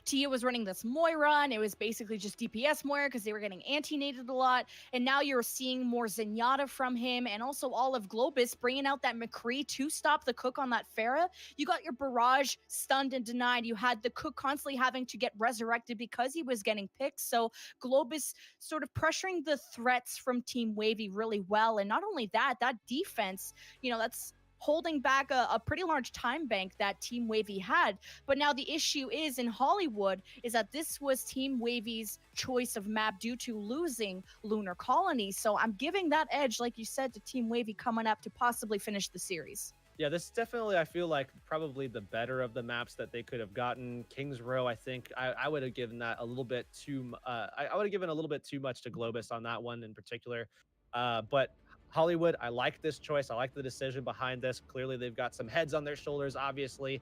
Tia was running this Moira, and it was basically just DPS Moira because they were getting anti-nated a lot. And now you're seeing more Zenyatta from him, and also all of Globus bringing out that McCree to stop the Cook on that Pharah. You got your Barrage stunned and denied. You had the Cook constantly having to get resurrected because he was getting picked. So Globus sort of pressuring the threats from Team Wavy really well. And not only that, that defense, that's holding back a pretty large time bank that Team Wavy had. But now the issue is in Hollywood is that this was Team Wavy's choice of map due to losing Lunar Colony. So I'm giving that edge, like you said, to Team Wavy coming up to possibly finish the series.
Yeah, this is definitely, I feel like, probably the better of the maps that they could have gotten. Kings Row, I think I would have given that a little bit too. I would have given a little bit too much to Globus on that one in particular. But Hollywood, I like this choice. I like the decision behind this. Clearly, they've got some heads on their shoulders, obviously.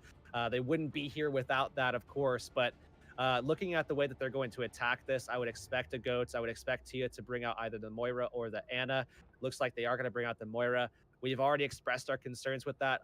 They wouldn't be here without that, of course. But looking at the way that they're going to attack this, I would expect a Goats. I would expect Tia to bring out either the Moira or the Ana. Looks like they are going to bring out the Moira. We've already expressed our concerns with that,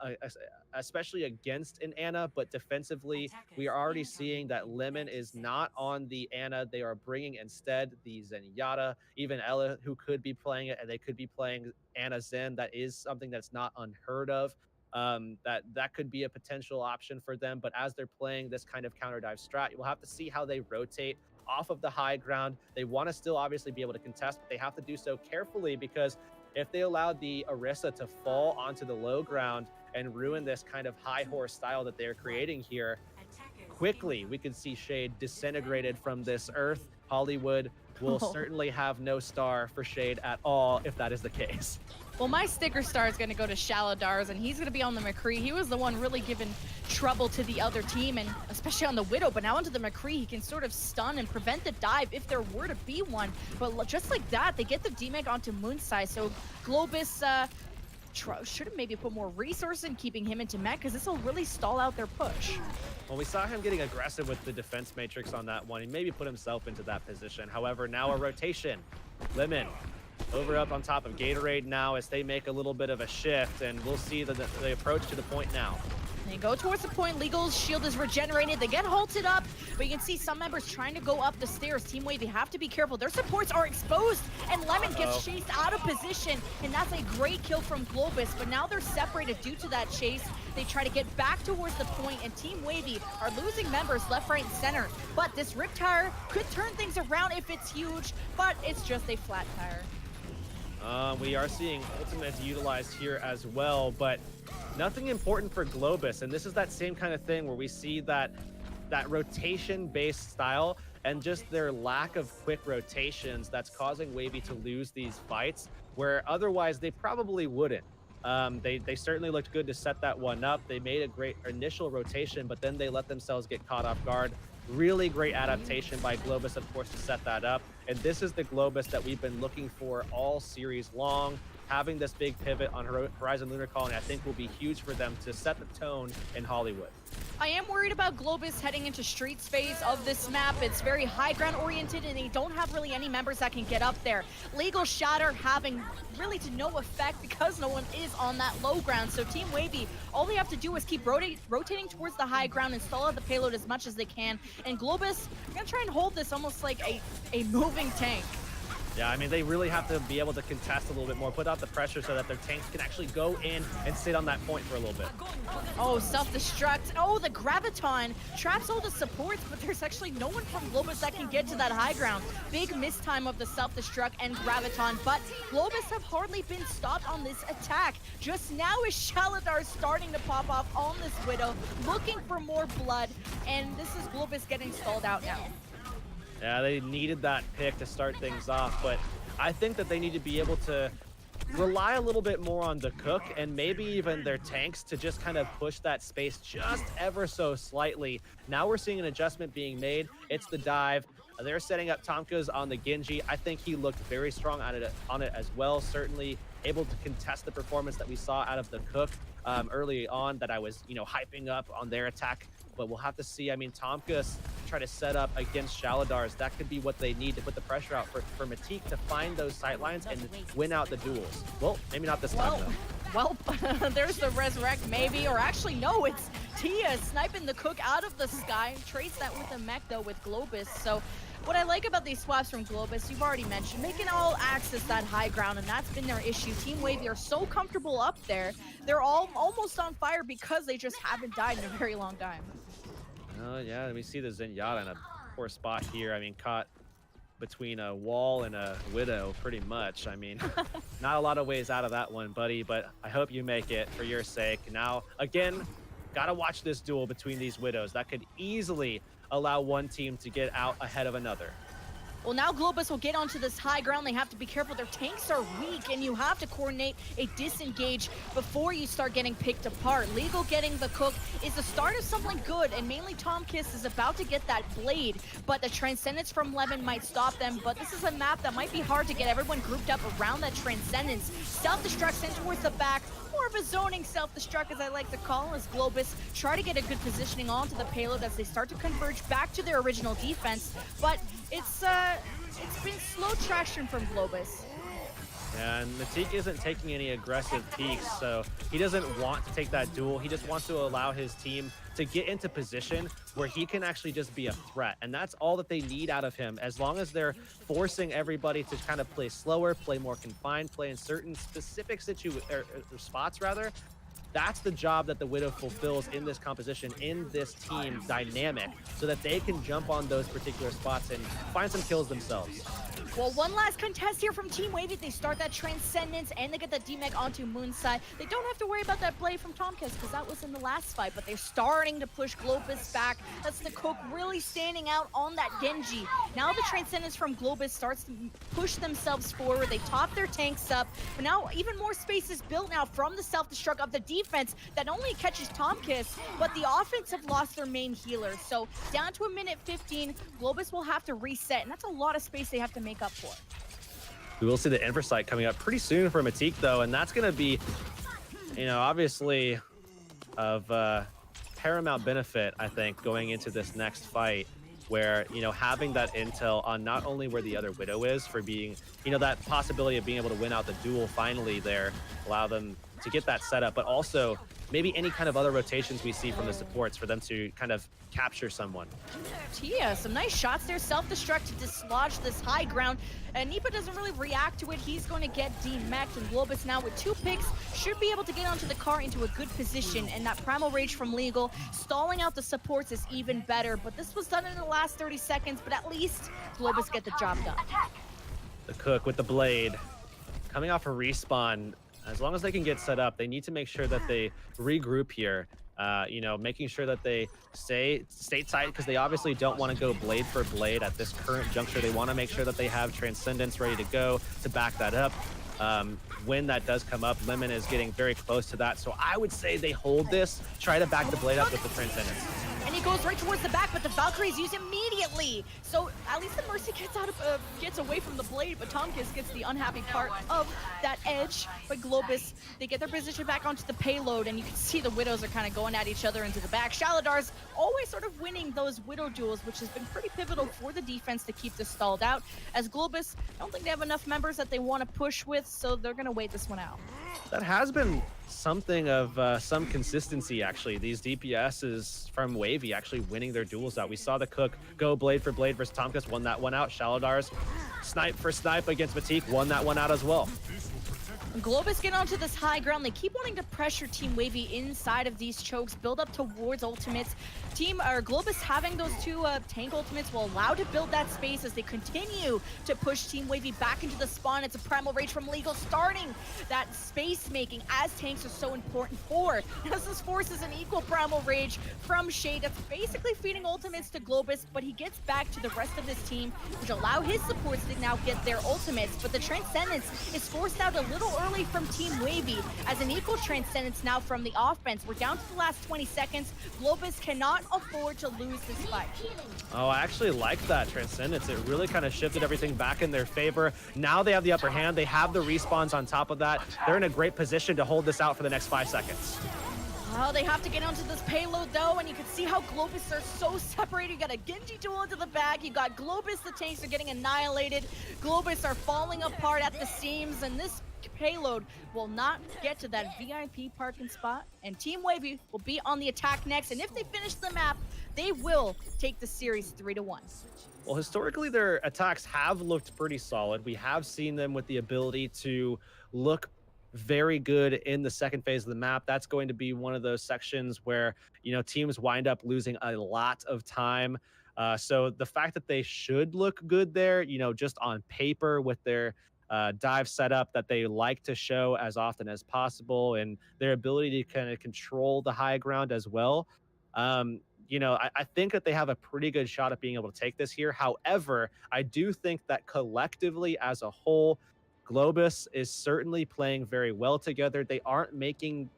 especially against an Ana, but defensively, we are already seeing that Lemon is not on the Ana. They are bringing instead the Zenyatta, even Ella, who could be playing it, and they could be playing Ana Zen. That is something that's not unheard of. That could be a potential option for them, but as they're playing this kind of counter dive strat, we'll have to see how they rotate off of the high ground. They want to still obviously be able to contest, but they have to do so carefully, because if they allowed the Orisa to fall onto the low ground and ruin this kind of high horse style that they're creating here, quickly we could see Shade disintegrated from this earth. Hollywood will certainly have no star for Shade at all if that is the case.
Well, my sticker star is going to go to Shaladars, and he's going to be on the McCree. He was the one really giving trouble to the other team, and especially on the Widow. But now onto the McCree, he can sort of stun and prevent the dive if there were to be one. But just like that, they get the DMAG onto Moonsai. So Globus should have maybe put more resources in keeping him into mech, because this will really stall out their push.
Well, we saw him getting aggressive with the defense matrix on that one. He maybe put himself into that position. However, now a rotation. Lemon over up on top of Gatorade now as they make a little bit of a shift, and we'll see the approach to the point now.
They go towards the point. Legal's shield is regenerated. They get halted up, but you can see some members trying to go up the stairs. Team Wavy have to be careful. Their supports are exposed, and Lemon gets chased out of position, and that's a great kill from Globus, but now they're separated due to that chase. They try to get back towards the point, and Team Wavy are losing members left, right, and center. But this Rip Tire could turn things around if it's huge, but it's just a flat tire.
We are seeing ultimates utilized here as well, but nothing important for Globus. And this is that same kind of thing where we see that rotation-based style and just their lack of quick rotations that's causing Wavy to lose these fights, where otherwise they probably wouldn't. They certainly looked good to set that one up. They made a great initial rotation, but then they let themselves get caught off guard. Really great adaptation by Globus, of course, to set that up. And this is the Globus that we've been looking for all series long. Having this big pivot on Horizon Lunar Colony, I think, will be huge for them to set the tone in Hollywood.
I am worried about Globus heading into streets phase of this map. It's very high ground oriented, and they don't have really any members that can get up there. Legal Shatter having really to no effect because no one is on that low ground. So Team Wavy, all they have to do is keep rotating towards the high ground and stall out the payload as much as they can. And Globus are gonna try and hold this almost like a moving tank.
Yeah, I mean, they really have to be able to contest a little bit more, put out the pressure so that their tanks can actually go in and sit on that point for a little bit.
Oh, self-destruct. Oh, the Graviton traps all the supports, but there's actually no one from Globus that can get to that high ground. Big mistime of the self-destruct and Graviton, but Globus have hardly been stopped on this attack. Just now is Shaladar starting to pop off on this Widow, looking for more blood, and this is Globus getting stalled out now.
Yeah, they needed that pick to start things off, but I think that they need to be able to rely a little bit more on the Cook and maybe even their tanks to just kind of push that space just ever so slightly. Now we're seeing an adjustment being made. It's the dive. They're setting up Tomka's on the Genji. I think he looked very strong on it as well. Certainly able to contest the performance that we saw out of the Cook early on that I was, hyping up on their attack. But we'll have to see. I mean, Tomka's try to set up against Shaladars. That could be what they need to put the pressure out for Matik to find those sight lines and win out the duels. Well, maybe not this time, though.
Well, there's the resurrect maybe, or actually no, it's Tia sniping the Cook out of the sky. Trades that with a mech though with Globus. So what I like about these swaps from Globus, you've already mentioned, making all access that high ground, and that's been their issue. Team Wavy are so comfortable up there. They're all almost on fire because they just haven't died in a very long time.
Oh, yeah, we see the Zenyatta in a poor spot here. I mean, caught between a wall and a Widow, pretty much. I mean, not a lot of ways out of that one, buddy, but I hope you make it for your sake. Now, again, gotta watch this duel between these Widows. That could easily allow one team to get out ahead of another.
Well, now Globus will get onto this high ground. They have to be careful. Their tanks are weak, and you have to coordinate a disengage before you start getting picked apart. Legal getting the Cook is the start of something good, and mainly Tom Kiss is about to get that blade, but the Transcendence from Levin might stop them. But this is a map that might be hard to get everyone grouped up around that Transcendence. Self-destruct sent towards the back. More of a zoning self-destruct, as I like to call, as Globus try to get a good positioning onto the payload as they start to converge back to their original defense. But it's been slow traction from Globus.
And Matik isn't taking any aggressive peeks, so he doesn't want to take that duel. He just wants to allow his team to get into position where he can actually just be a threat. And that's all that they need out of him. As long as they're forcing everybody to kind of play slower, play more confined, play in certain specific spots, that's the job that the Widow fulfills in this composition, in this team dynamic, so that they can jump on those particular spots and find some kills themselves.
Well, one last contest here from Team Wavy. They start that Transcendence and they get the D-Meg onto Moonside. They don't have to worry about that blade from Tomkiss because that was in the last fight, but they're starting to push Globus back. That's the Cook really standing out on that Genji. Now the Transcendence from Globus starts to push themselves forward. They top their tanks up, but now even more space is built now from the self-destruct of the defense that only catches Tomkiss, but the offense have lost their main healer. So down to a minute 15, Globus will have to reset, and that's a lot of space they have to make up for.
We will see the Inversight coming up pretty soon for Matik, though, and that's going to be, obviously of paramount benefit, I think, going into this next fight, where, having that intel on not only where the other Widow is for being, that possibility of being able to win out the duel finally there, allow them to get that set up, but also maybe any kind of other rotations we see from the supports for them to kind of capture someone.
Tia, some nice shots there. Self-destruct to dislodge this high ground. And Nipa doesn't really react to it. He's going to get D-Mech, and Globus now with 2 picks should be able to get onto the car into a good position. And that Primal Rage from Legal, stalling out the supports is even better. But this was done in the last 30 seconds, but at least Globus get the job done.
The Cook with the blade. Coming off a respawn, as long as they can get set up, they need to make sure that they regroup here. Making sure that they stay tight, because they obviously don't want to go blade for blade at this current juncture. They want to make sure that they have Transcendence ready to go to back that up. When that does come up, Lemon is getting very close to that. So I would say they hold this, try to back the blade up with the Transcendence.
And he goes right towards the back, but the Valkyries use immediately. So at least the Mercy gets away from the blade, but Tomkiss gets the unhappy part of that edge. But Globus, they get their position back onto the payload, and you can see the Widows are kind of going at each other into the back. Shaladar's always sort of winning those Widow duels, which has been pretty pivotal for the defense to keep this stalled out. As Globus, I don't think they have enough members that they want to push with, so they're going to wait this one out.
That has been something of some consistency, actually. These DPSs from Wavy actually winning their duels out. We saw the Cook go blade for blade versus Tomkus, won that one out. Shaladars snipe for snipe against Matik, won that one out as well.
Globus get onto this high ground. They keep wanting to pressure Team Wavy inside of these chokes, build up towards ultimates. Globus having those two tank ultimates will allow to build that space as they continue to push Team Wavy back into the spawn. It's a Primal Rage from Legal starting that space making as tanks are so important for. As this forces an equal Primal Rage from Shade that's basically feeding ultimates to Globus, but he gets back to the rest of this team, which allow his supports to now get their ultimates. But the Transcendence is forced out a little early from Team Wavy as an equal Transcendence now from the offense. We're down to the last 20 seconds. Globus cannot afford to lose this fight.
Oh, I actually like that Transcendence. It really kind of shifted everything back in their favor. Now they have the upper hand. They have the respawns on top of that. They're in a great position to hold this out for the next 5 seconds.
Oh, they have to get onto this payload though, and you can see how Globus are so separated. You got a Genji duel into the back. You got Globus, the tanks are getting annihilated. Globus are falling apart at the seams, and this payload will not get to that VIP parking spot, and Team Wavy will be on the attack next. And if they finish the map, they will take the series 3-1.
Well, historically, their attacks have looked pretty solid. We have seen them with the ability to look very good in the second phase of the map. That's going to be one of those sections where, teams wind up losing a lot of time. So the fact that they should look good there, just on paper with their dive setup that they like to show as often as possible, and their ability to kind of control the high ground as well. I think that they have a pretty good shot at being able to take this here. However, I do think that collectively as a whole, Globus is certainly playing very well together. They aren't making,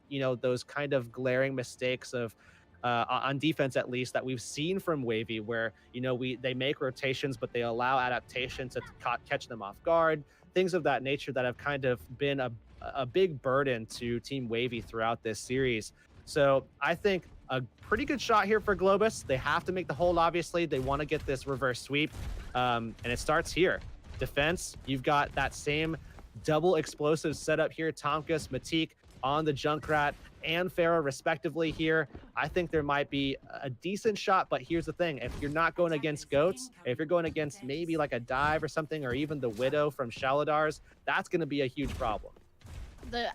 those kind of glaring mistakes of on defense, at least, that we've seen from Wavy, where they make rotations, but they allow adaptation to catch them off guard. Things of that nature that have kind of been a big burden to Team Wavy throughout this series. So I think a pretty good shot here for Globus. They have to make the hold, obviously. They want to get this reverse sweep, and it starts here. Defense, you've got that same double explosive setup here. Tomkus, Matik on the Junkrat and Pharah respectively here. I think there might be a decent shot, but here's the thing. If you're not going against Goats, if you're going against maybe like a Dive or something, or even the Widow from Shaladars, that's going to be a huge problem.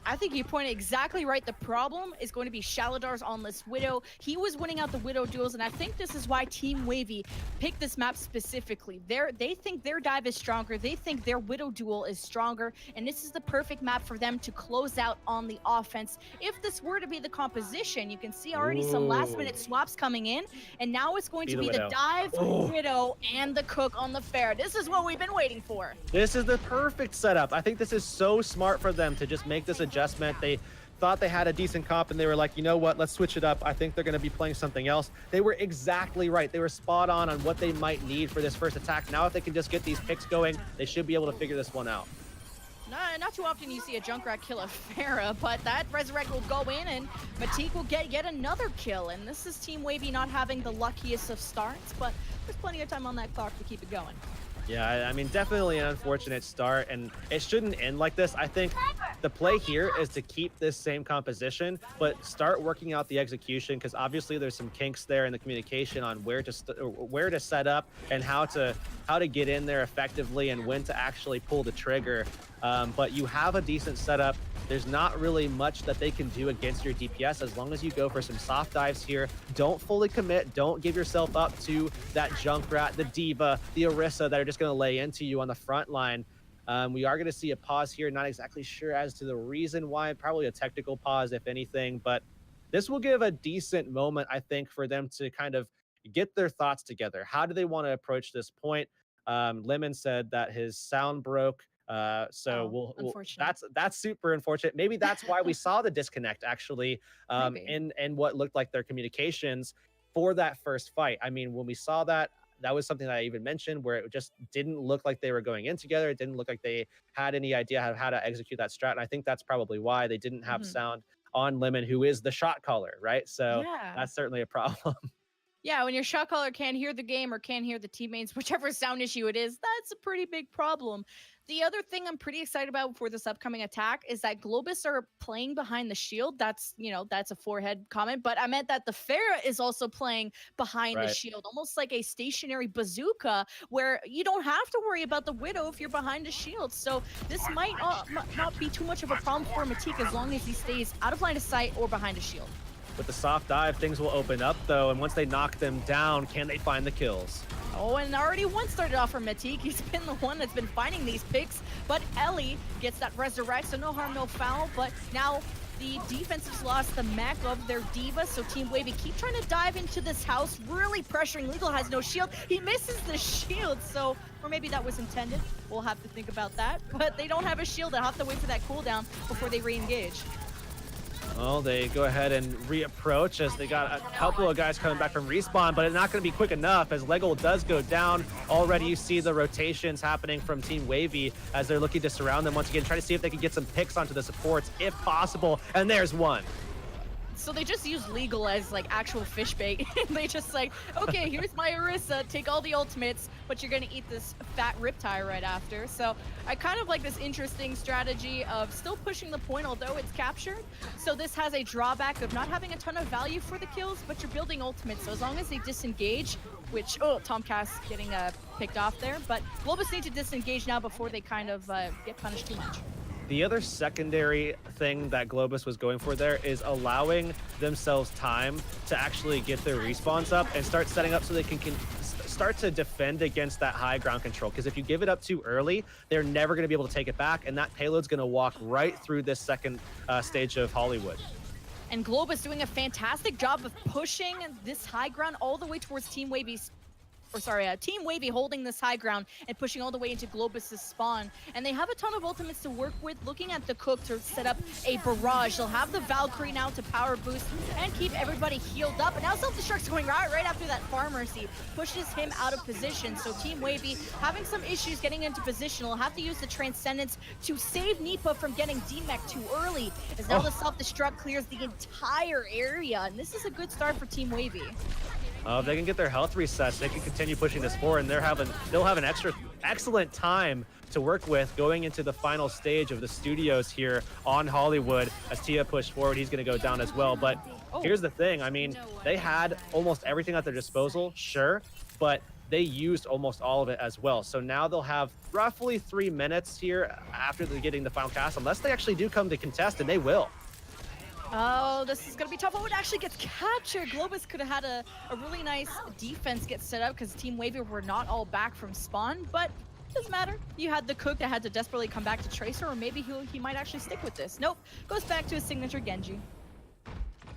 I think you pointed exactly right. The problem is going to be Shaladars on this Widow. He was winning out the Widow duels, and I think this is why Team Wavy picked this map specifically. They think their dive is stronger. They think their Widow duel is stronger, and this is the perfect map for them to close out on the offense. If this were to be the composition, you can see already some last-minute swaps coming in, and now it's going to be the dive, Widow, and the Cook on the Fair. This is what we've been waiting for.
This is the perfect setup. I think this is so smart for them to just make this adjustment. They thought they had a decent comp and they were like, you know what, let's switch it up. I think they're going to be playing something else. They were exactly right. They were spot on what they might need for this first attack. Now if they can just get these picks going, they should be able to figure this one out.
Not too often you see a Junkrat kill a Pharah, but that Resurrect will go in and Matik will get yet another kill. And this is Team Wavy not having the luckiest of starts, but there's plenty of time on that clock to keep it going.
Yeah, I mean, definitely an unfortunate start, and it shouldn't end like this. I think the play here is to keep this same composition, but start working out the execution, because obviously there's some kinks there in the communication on where to set up and how to get in there effectively and when to actually pull the trigger. But you have a decent setup. There's not really much that they can do against your DPS as long as you go for some soft dives here. Don't fully commit. Don't give yourself up to that Junkrat, the Diva, the Orisa that are just going to lay into you on the front line. We are going to see a pause here. Not exactly sure as to the reason why. Probably a technical pause, if anything. But this will give a decent moment, I think, for them to kind of get their thoughts together. How do they want to approach this point? Lemon said that his sound broke. So that's super unfortunate. Maybe that's why we saw the disconnect actually in what looked like their communications for that first fight. I mean, when we saw that was something that I even mentioned, where it just didn't look like they were going in together. It didn't look like they had any idea how to execute that strat. And I think that's probably why they didn't have sound on Lemon, who is the shot caller, right? So that's certainly a problem.
Yeah, when your shot caller can't hear the game or can't hear the teammates, whichever sound issue it is, that's a pretty big problem. The other thing I'm pretty excited about for this upcoming attack is that Globus are playing behind the shield. That's, that's a forehead comment, but I meant that the Pharah is also playing behind the
Right.
shield, almost like a stationary bazooka where you don't have to worry about the Widow if you're behind a shield. So this might not be too much of a problem for Matik as long as he stays out of line of sight or behind a shield.
With the soft dive, things will open up though, and once they knock them down, can they find the kills?
Oh, and already one started off for Matik. He's been the one that's been finding these picks, but Ellie gets that resurrect, so no harm, no foul. But now the defense has lost the mech of their diva, so Team Wavy keep trying to dive into this house, really pressuring. Legal has no shield. He misses the shield, so, or maybe that was intended. We'll have to think about that. But they don't have a shield. They'll have to wait for that cooldown before they re-engage.
Well, they go ahead and reapproach as they got a couple of guys coming back from respawn, but it's not going to be quick enough as Lego does go down. Already you see the rotations happening from Team Wavy as they're looking to surround them once again, try to see if they can get some picks onto the supports if possible, and there's one.
So they just use Legal as like actual fish bait. They just like, okay, here's my Orisa, take all the ultimates, but you're gonna eat this fat riptide right after. So I kind of like this interesting strategy of still pushing the point, although it's captured. So this has a drawback of not having a ton of value for the kills, but you're building ultimates. So as long as they disengage, which, Tomcast getting picked off there, but Globus need to disengage now before they kind of get punished too much.
The other secondary thing that Globus was going for there is allowing themselves time to actually get their respawns up and start setting up so they can start to defend against that high ground control. Because if you give it up too early, they're never going to be able to take it back, and that payload's going to walk right through this second stage of Hollywood.
And Globus doing a fantastic job of pushing this high ground all the way towards Team Wavy's, Team Wavy holding this high ground and pushing all the way into Globus's spawn. And they have a ton of ultimates to work with, looking at the Cook to set up a barrage. They'll have the Valkyrie now to power boost and keep everybody healed up. And now Self-Destruct's going right after that Pharmercy pushes him out of position. So Team Wavy having some issues getting into position. Will have to use the Transcendence to save Nipa from getting D-Mech too early, as now the Self-Destruct clears the entire area. And this is a good start for Team Wavy.
If they can get their health resets, they can continue pushing this forward, and they'll have an excellent time to work with going into the final stage of the studios here on Hollywood. As Tia pushed forward, he's going to go down as well. But here's the thing. I mean, they had almost everything at their disposal, sure, but they used almost all of it as well. So now they'll have roughly 3 minutes here after they're getting the final cast, unless they actually do come to contest, and they will.
Oh, this is going to be tough. Oh, it actually gets captured. Globus could have had a really nice defense get set up because Team Wavy were not all back from spawn, but doesn't matter. You had the Cook that had to desperately come back to Tracer, or maybe he might actually stick with this. Nope, goes back to his signature Genji.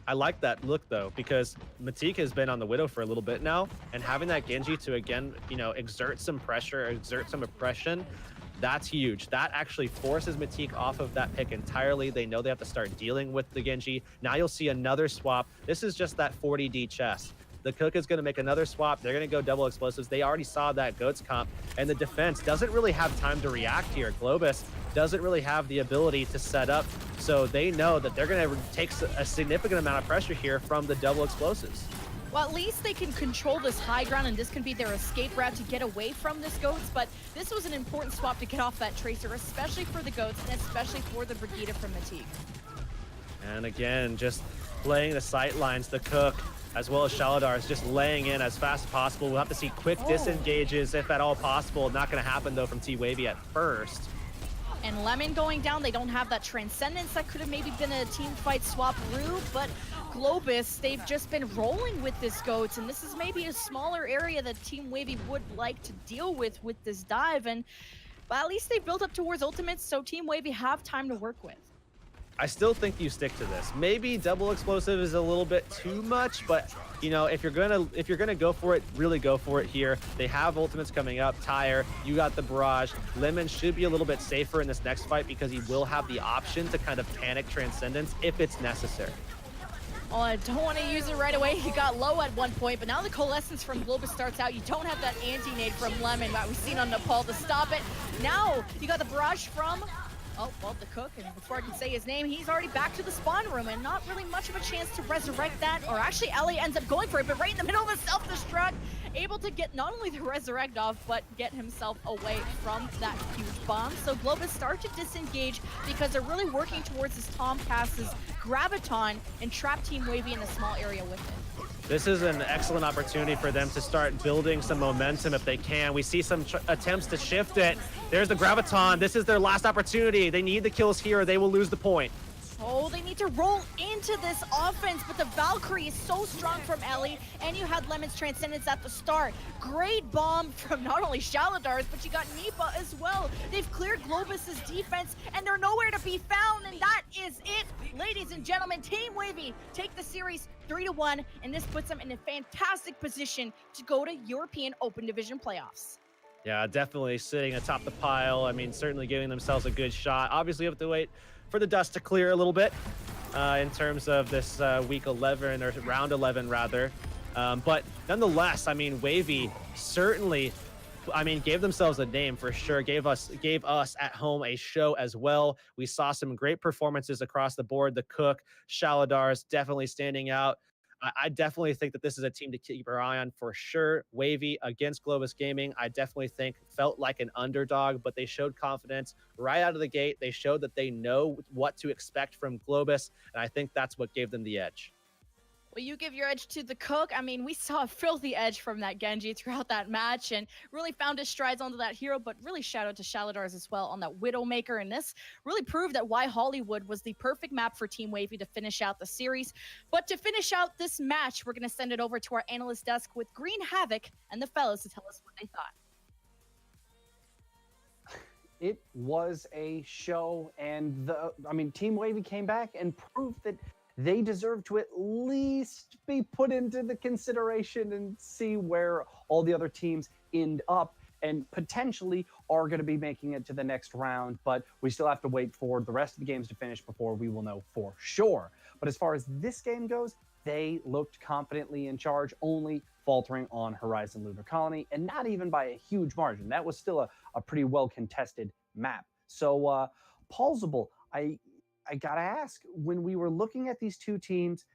I like that look though, because Matik has been on the Widow for a little bit now, and having that Genji to again, exert some pressure, exert some oppression, that's huge. That actually forces Matik off of that pick entirely. They know they have to start dealing with the Genji. Now you'll see another swap. This is just that 40D chest. The Cook is going to make another swap. They're going to go double explosives. They already saw that Goats comp, and the defense doesn't really have time to react here. Globus doesn't really have the ability to set up, so they know that they're going to take a significant amount of pressure here from the double explosives.
Well, at least they can control this high ground, and this can be their escape route to get away from this Goats, but this was an important swap to get off that Tracer, especially for the Goats, and especially for the Brigida from Matik.
And again, just playing the sight lines, the Cook, as well as Shaladar is just laying in as fast as possible. We'll have to see quick disengages, if at all possible. Not going to happen, though, from T-Wavy at first.
And Lemon going down, they don't have that Transcendence. That could have maybe been a team fight swap route, but Globus, they've just been rolling with this Goats, and this is maybe a smaller area that Team Wavy would like to deal with this dive, and but at least they've built up towards ultimates, so Team Wavy have time to work with.
I still think you stick to this. Maybe double explosive is a little bit too much, but if you're gonna go for it, really go for it here. They have ultimates coming up. Tire, you got the barrage. Lemon should be a little bit safer in this next fight because he will have the option to kind of panic Transcendence if it's necessary.
Oh, I don't want to use it right away. He got low at one point, but now the Coalescence from Globus starts out. You don't have that anti-nade from Lemon that we've seen on Nepal to stop it. Now you got the barrage from Oh, well, the cook, and before I can say his name, he's already back to the spawn room, and not really much of a chance to resurrect that, or actually Ellie ends up going for it, but right in the middle of a self-destruct, able to get not only the resurrect off, but get himself away from that huge bomb. So Globus start to disengage because they're really working towards this Tom Pass's Graviton and trap Team Wavy in a small area with it.
This is an excellent opportunity for them to start building some momentum if they can. We see some attempts to shift it. There's the Graviton. This is their last opportunity. They need the kills here or they will lose the point.
Oh, they need to roll into this offense, but the Valkyrie is so strong from Ellie, and you had Lemon's Transcendence at the start. Great bomb from not only Shaladars, but you got Nipa as well. They've cleared Globus's defense, and they're nowhere to be found, and that is it. Ladies and gentlemen, Team Wavy take the series 3-1, and this puts them in a fantastic position to go to European Open Division playoffs.
Yeah, definitely sitting atop the pile. I mean, certainly giving themselves a good shot. Obviously, you have to wait for the dust to clear a little bit in terms of this week 11 or round 11 rather. But nonetheless, I mean, Wavy certainly, I mean, gave themselves a name for sure. Gave us at home a show as well. We saw some great performances across the board. The Cook, Shaladars definitely standing out. I definitely think that this is a team to keep our eye on for sure. Wavy against Globus Gaming, I definitely think felt like an underdog, but they showed confidence right out of the gate. They showed that they know what to expect from Globus, and I think that's what gave them the edge.
Well, you give your edge to the Cook. I mean, we saw a filthy edge from that Genji throughout that match and really found his strides onto that hero, but really shout out to Shaladars as well on that Widowmaker. And this really proved that why Hollywood was the perfect map for Team Wavy to finish out the series. But to finish out this match, we're going to send it over to our analyst desk with Green Havoc and the fellas to tell us what they thought.
It was a show, and Team Wavy came back and proved that they deserve to at least be put into the consideration and see where all the other teams end up and potentially are going to be making it to the next round. But we still have to wait for the rest of the games to finish before we will know for sure. But as far as this game goes, they looked confidently in charge, only faltering on Horizon Lunar Colony, and not even by a huge margin. That was still a pretty well contested map. So, Paulsable, I gotta ask, when we were looking at these two teams,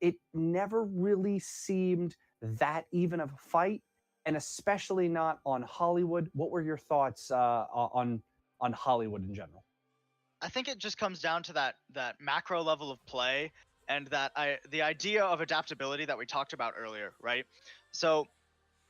it never really seemed that even of a fight, and especially not on Hollywood. What were your thoughts on Hollywood in general?
I think it just comes down to that macro level of play and the idea of adaptability that we talked about earlier, right? So,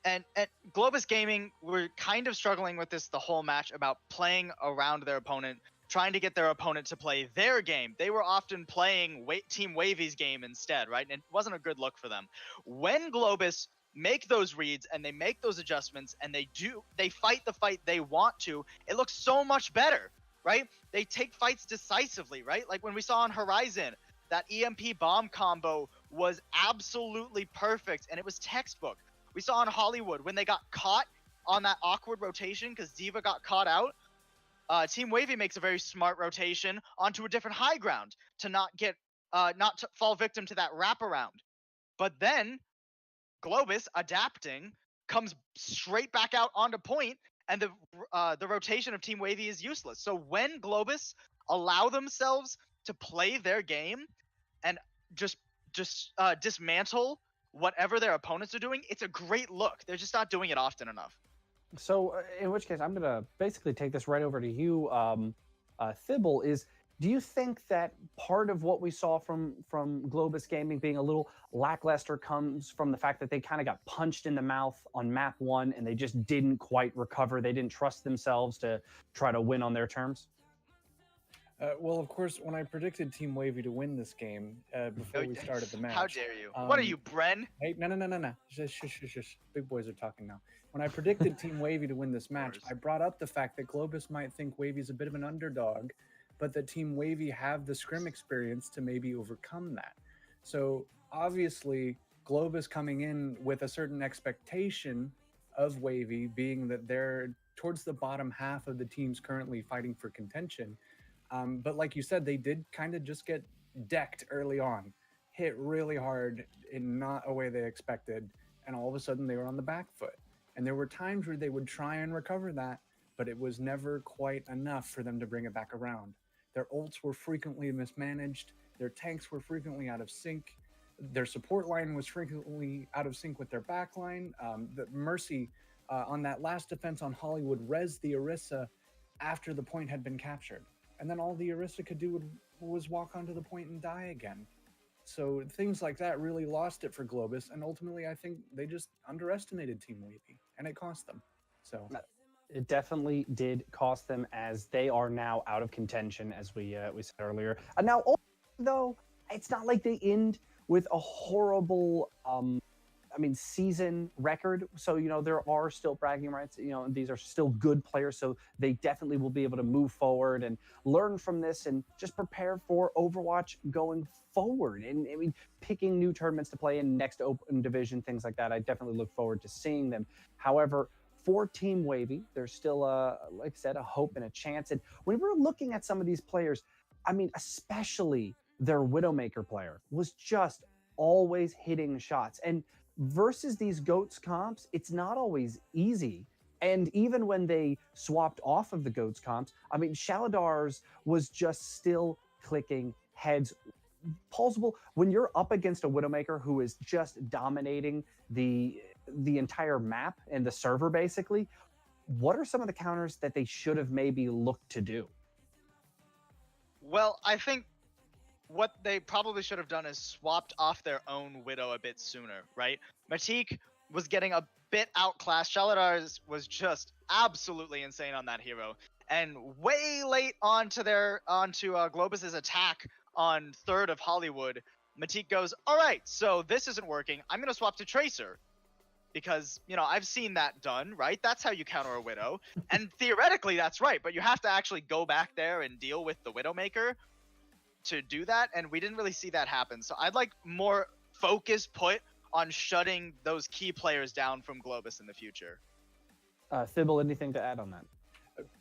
and at Globus Gaming, we're kind of struggling with this the whole match about playing around their opponent, trying to get their opponent to play their game. They were often playing Team Wavy's game instead, right? And it wasn't a good look for them. When Globus make those reads and they make those adjustments and they fight the fight they want to, it looks so much better, right? They take fights decisively, right? Like when we saw on Horizon, that EMP bomb combo was absolutely perfect and it was textbook. We saw on Hollywood when they got caught on that awkward rotation because Diva got caught out, Team Wavy makes a very smart rotation onto a different high ground to not to fall victim to that wraparound. But then Globus adapting comes straight back out onto point, and the rotation of Team Wavy is useless. So when Globus allow themselves to play their game and just dismantle whatever their opponents are doing, it's a great look. They're just not doing it often enough.
So, in which case, I'm going to basically take this right over to you, Thibble. Do you think that part of what we saw from Globus Gaming being a little lackluster comes from the fact that they kind of got punched in the mouth on map 1 and they just didn't quite recover? They didn't trust themselves to try to win on their terms?
Well, of course, when I predicted Team Wavy to win this game before we started the match.
How dare you? What are you, Bren?
Hey, no. Shush. Big boys are talking now. When I predicted Team Wavy to win this match, I brought up the fact that Globus might think Wavy's a bit of an underdog, but that Team Wavy have the scrim experience to maybe overcome that. So obviously, Globus coming in with a certain expectation of Wavy, being that they're towards the bottom half of the teams currently fighting for contention. But like you said, they did kind of just get decked early on, hit really hard in not a way they expected, and all of a sudden they were on the back foot. And there were times where they would try and recover that, but it was never quite enough for them to bring it back around. Their ults were frequently mismanaged, their tanks were frequently out of sync, their support line was frequently out of sync with their back line. The Mercy on that last defense on Hollywood res the Orisa after the point had been captured. And then all the Orisa could do was walk onto the point and die again. So things like that really lost it for Globus, and ultimately I think they just underestimated Team Wavy, and it cost them. So
it definitely did cost them, as they are now out of contention, as we said earlier. Now, though, it's not like they end with a horrible season record. So, there are still bragging rights. These are still good players, so they definitely will be able to move forward and learn from this and just prepare for Overwatch going forward. And I mean, picking new tournaments to play in next open division, things like that, I definitely look forward to seeing them. However, for Team Wavy, there's still, like I said, a hope and a chance. And when we're looking at some of these players, I mean, especially their Widowmaker player was just always hitting shots. And versus these GOATS comps, it's not always easy. And even when they swapped off of the GOATS comps, I mean, Shaladar's was just still clicking heads. Plausible, when you're up against a Widowmaker who is just dominating the entire map and the server, basically, what are some of the counters that they should have maybe looked to do?
Well, I think what they probably should have done is swapped off their own Widow a bit sooner, right? Matik was getting a bit outclassed. Shaladar's was just absolutely insane on that hero. And way late onto Globus's attack on third of Hollywood, Matik goes, all right, so this isn't working. I'm going to swap to Tracer. Because, I've seen that done, right? That's how you counter a Widow. And theoretically, that's right. But you have to actually go back there and deal with the Widowmaker to do that. And we didn't really see that happen. So I'd like more focus put on shutting those key players down from Globus in the future.
Thibble, anything to add on that?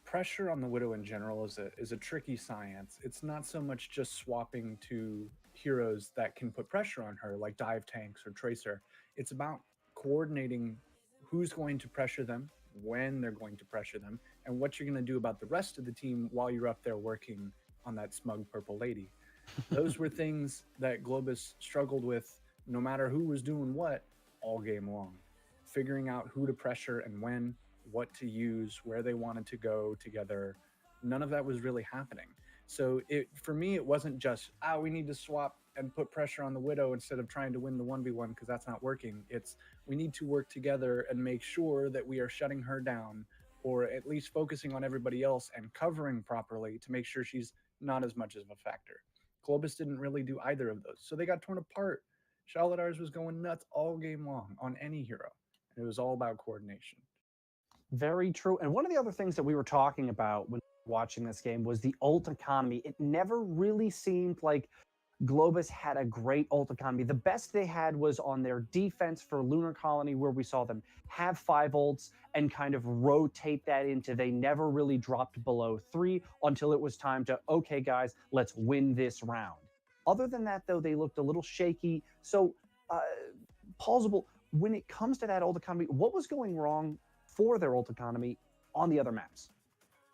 Pressure on the Widow in general is a tricky science. It's not so much just swapping to heroes that can put pressure on her, like dive tanks or Tracer. It's about coordinating who's going to pressure them, when they're going to pressure them, and what you're going to do about the rest of the team while you're up there working on that smug purple lady. Those were things that Globus struggled with no matter who was doing what all game long. Figuring out who to pressure and when, what to use, where they wanted to go together. None of that was really happening. So for me, it wasn't just, we need to swap and put pressure on the Widow instead of trying to win the 1v1 because that's not working. It's we need to work together and make sure that we are shutting her down, or at least focusing on everybody else and covering properly to make sure she's not as much of a factor. Globus didn't really do either of those. So they got torn apart. Shaladar's was going nuts all game long on any hero. And it was all about coordination.
Very true. And one of the other things that we were talking about when watching this game was the ult economy. It never really seemed like Globus had a great ult economy. The best they had was on their defense for Lunar Colony, where we saw them have 5 ults and kind of rotate that into, they never really dropped below 3 until it was time to, okay, guys, let's win this round. Other than that, though, they looked a little shaky. So, plausible, when it comes to that ult economy, what was going wrong for their ult economy on the other maps?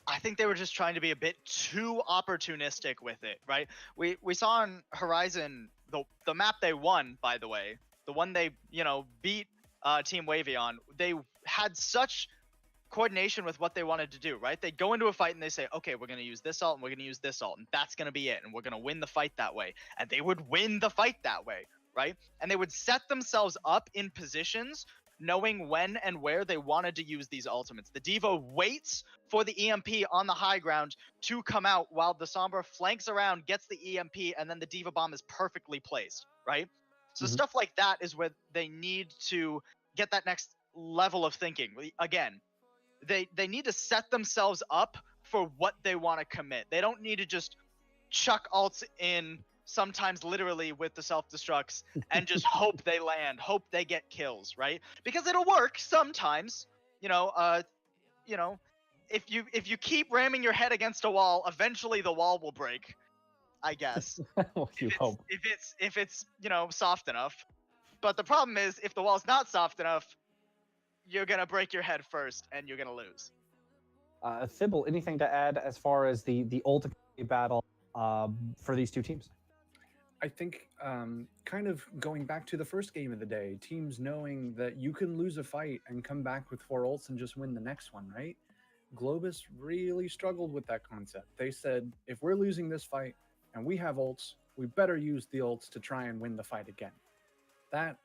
I think they were just trying to be a bit too opportunistic with it, right? We saw on Horizon the map they won, by the way, the one they beat Team Wavy on. They had such coordination with what they wanted to do, right? They go into a fight and they say, okay, we're going to use this ult and we're going to use this ult, and that's going to be it, and we're going to win the fight that way. And they would win the fight that way, right? And they would set themselves up in positions knowing when and where they wanted to use these ultimates. The D.Va waits for the EMP on the high ground to come out while the Sombra flanks around, gets the EMP, and then the D.Va bomb is perfectly placed, right? So stuff like that is where they need to get that next level of thinking. Again, they need to set themselves up for what they want to commit. They don't need to just chuck ults in, sometimes literally with the self-destructs, and just hope they land, hope they get kills, right? Because it'll work sometimes. If you keep ramming your head against a wall, eventually the wall will break, I guess.
Hope.
If it's soft enough. But the problem is, if the wall's not soft enough, you're gonna break your head first and you're gonna lose.
Thibble, anything to add as far as the ultimate battle for these two teams?
I think kind of going back to the first game of the day, teams knowing that you can lose a fight and come back with 4 ults and just win the next one, right? Globus really struggled with that concept. They said, if we're losing this fight and we have ults, we better use the ults to try and win the fight again. That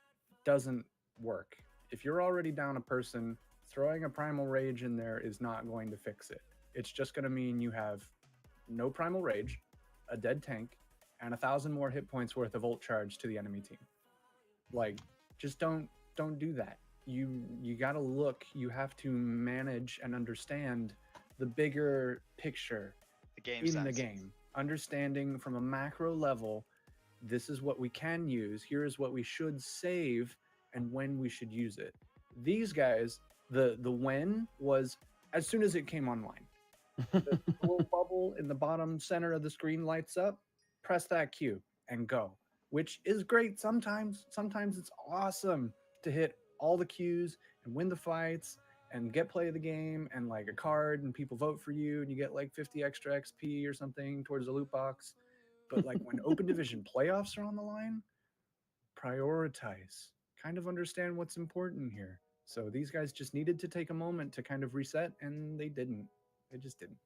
doesn't work. If you're already down a person, throwing a Primal Rage in there is not going to fix it. It's just going to mean you have no Primal Rage, a dead tank, and 1,000 more hit points worth of ult charge to the enemy team. Like, just don't do that. You got to look. You have to manage and understand the bigger picture
The game
in
sense.
the game. Understanding from a macro level, this is what we can use. Here is what we should save, and when we should use it. These guys, the when was as soon as it came online. The little bubble in the bottom center of the screen lights up, press that Q and go, which is great sometimes. Sometimes it's awesome to hit all the Qs and win the fights and get play of the game and like a card and people vote for you and you get like 50 extra XP or something towards the loot box. But like when open division playoffs are on the line, prioritize, kind of understand what's important here. So these guys just needed to take a moment to kind of reset, and they didn't. They just didn't.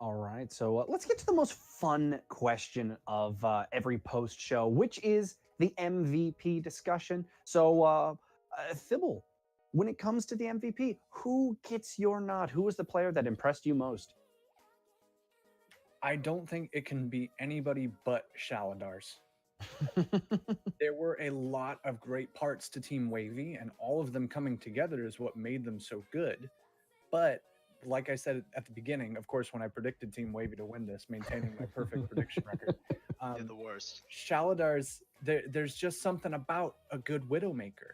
All right, so let's get to the most fun question of every post show, which is the MVP discussion. So, Thibble, when it comes to the MVP, who gets your nod? Who was the player that impressed you most?
I don't think it can be anybody but Shaladars. There were a lot of great parts to Team Wavy, and all of them coming together is what made them so good. But like I said at the beginning, of course, when I predicted Team Wavy to win this, maintaining my perfect prediction record,
You're the worst.
Shaladars, there's just something about a good Widowmaker.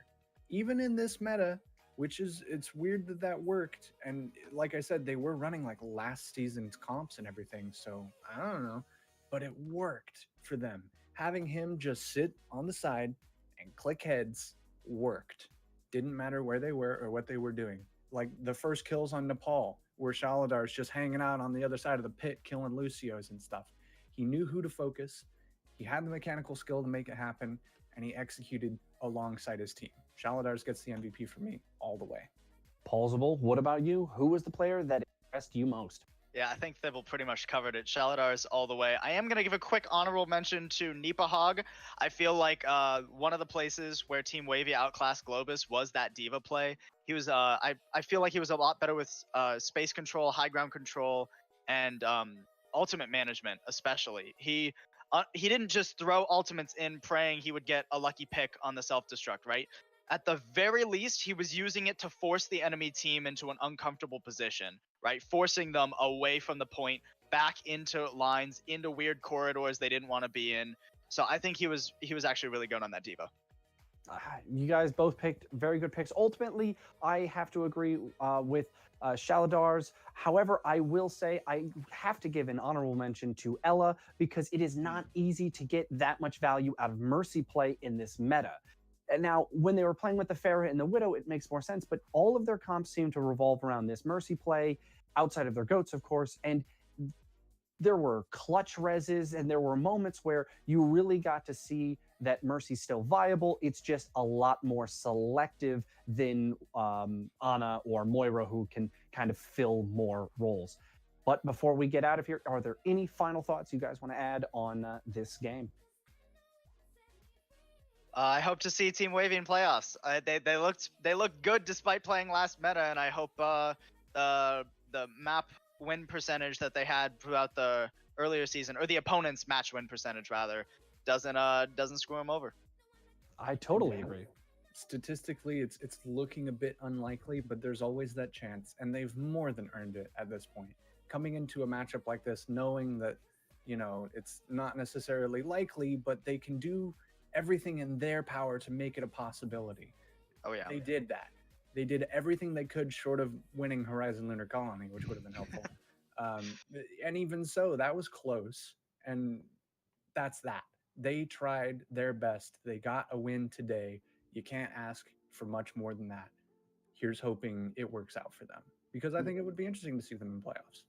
Even in this meta, which is, it's weird that that worked. And like I said, they were running like last season's comps and everything. So I don't know, but it worked for them. Having him just sit on the side and click heads worked. Didn't matter where they were or what they were doing. Like the first kills on Nepal, where Shaladar's just hanging out on the other side of the pit, killing Lucios and stuff. He knew who to focus. He had the mechanical skill to make it happen, and he executed alongside his team. Shaladars gets the MVP for me all the way.
Paulsable, what about you? Who was the player that impressed you most?
Yeah, I think Thibble pretty much covered it. Shaladars all the way. I am going to give a quick honorable mention to Nipahog. I feel like one of the places where Team Wavy outclassed Globus was that Diva play. He was, I feel like he was a lot better with space control, high ground control, and ultimate management, especially. He didn't just throw ultimates in praying he would get a lucky pick on the self-destruct, right? At the very least, he was using it to force the enemy team into an uncomfortable position, right? Forcing them away from the point, back into lines, into weird corridors they didn't want to be in. So I think he was actually really good on that Diva.
You guys both picked very good picks. Ultimately, I have to agree with Shaladars. However, I will say I have to give an honorable mention to Ella because it is not easy to get that much value out of Mercy play in this meta. And now, when they were playing with the Pharah and the Widow, it makes more sense, but all of their comps seem to revolve around this Mercy play, outside of their goats, of course, and there were clutch reses, and there were moments where you really got to see that Mercy's still viable. It's just a lot more selective than Ana or Moira, who can kind of fill more roles. But before we get out of here, are there any final thoughts you guys want to add on this game?
I hope to see Team Wavy in playoffs. They looked good despite playing last meta, and I hope the map win percentage that they had throughout the earlier season, or the opponent's match win percentage rather, doesn't screw them over.
I totally agree.
Statistically, it's looking a bit unlikely, but there's always that chance, and they've more than earned it at this point. Coming into a matchup like this, knowing that, you know, it's not necessarily likely, but they can do everything in their power to make it a possibility.
Oh yeah,
they did that. They did everything they could short of winning Horizon Lunar Colony, which would have been helpful. And even so, that was close, and that's that. They tried their best. They got a win today. You can't ask for much more than that. Here's hoping it works out for them. because I think it would be interesting to see them in playoffs.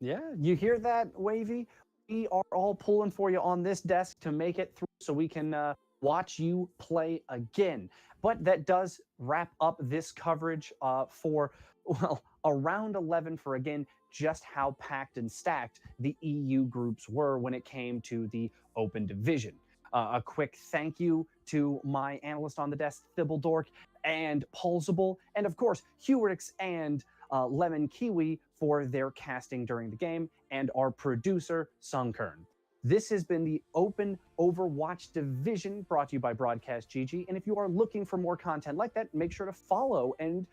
Yeah, you hear that, Wavy? We are all pulling for you on this desk to make it through so we can watch you play again. But that does wrap up this coverage for, well, a round 11 for, again, just how packed and stacked the EU groups were when it came to the open division. A quick thank you to my analyst on the desk, Thibbledork, and Pulsable, and of course, Hewrix and Lemon Kiwi for their casting during the game, and our producer, Sungkern. This has been the Open Overwatch Division brought to you by Broadcast.gg. And if you are looking for more content like that, make sure to follow and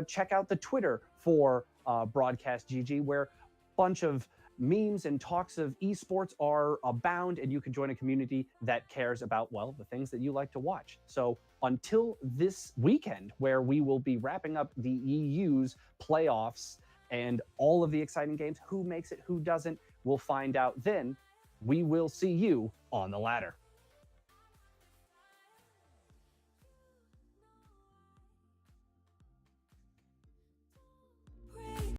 check out the Twitter for Broadcast.gg, where a bunch of memes and talks of esports are abound, and you can join a community that cares about, well, the things that you like to watch. So until this weekend, where we will be wrapping up the EU's playoffs and all of the exciting games, who makes it, who doesn't, we'll find out then. We will see you on the ladder.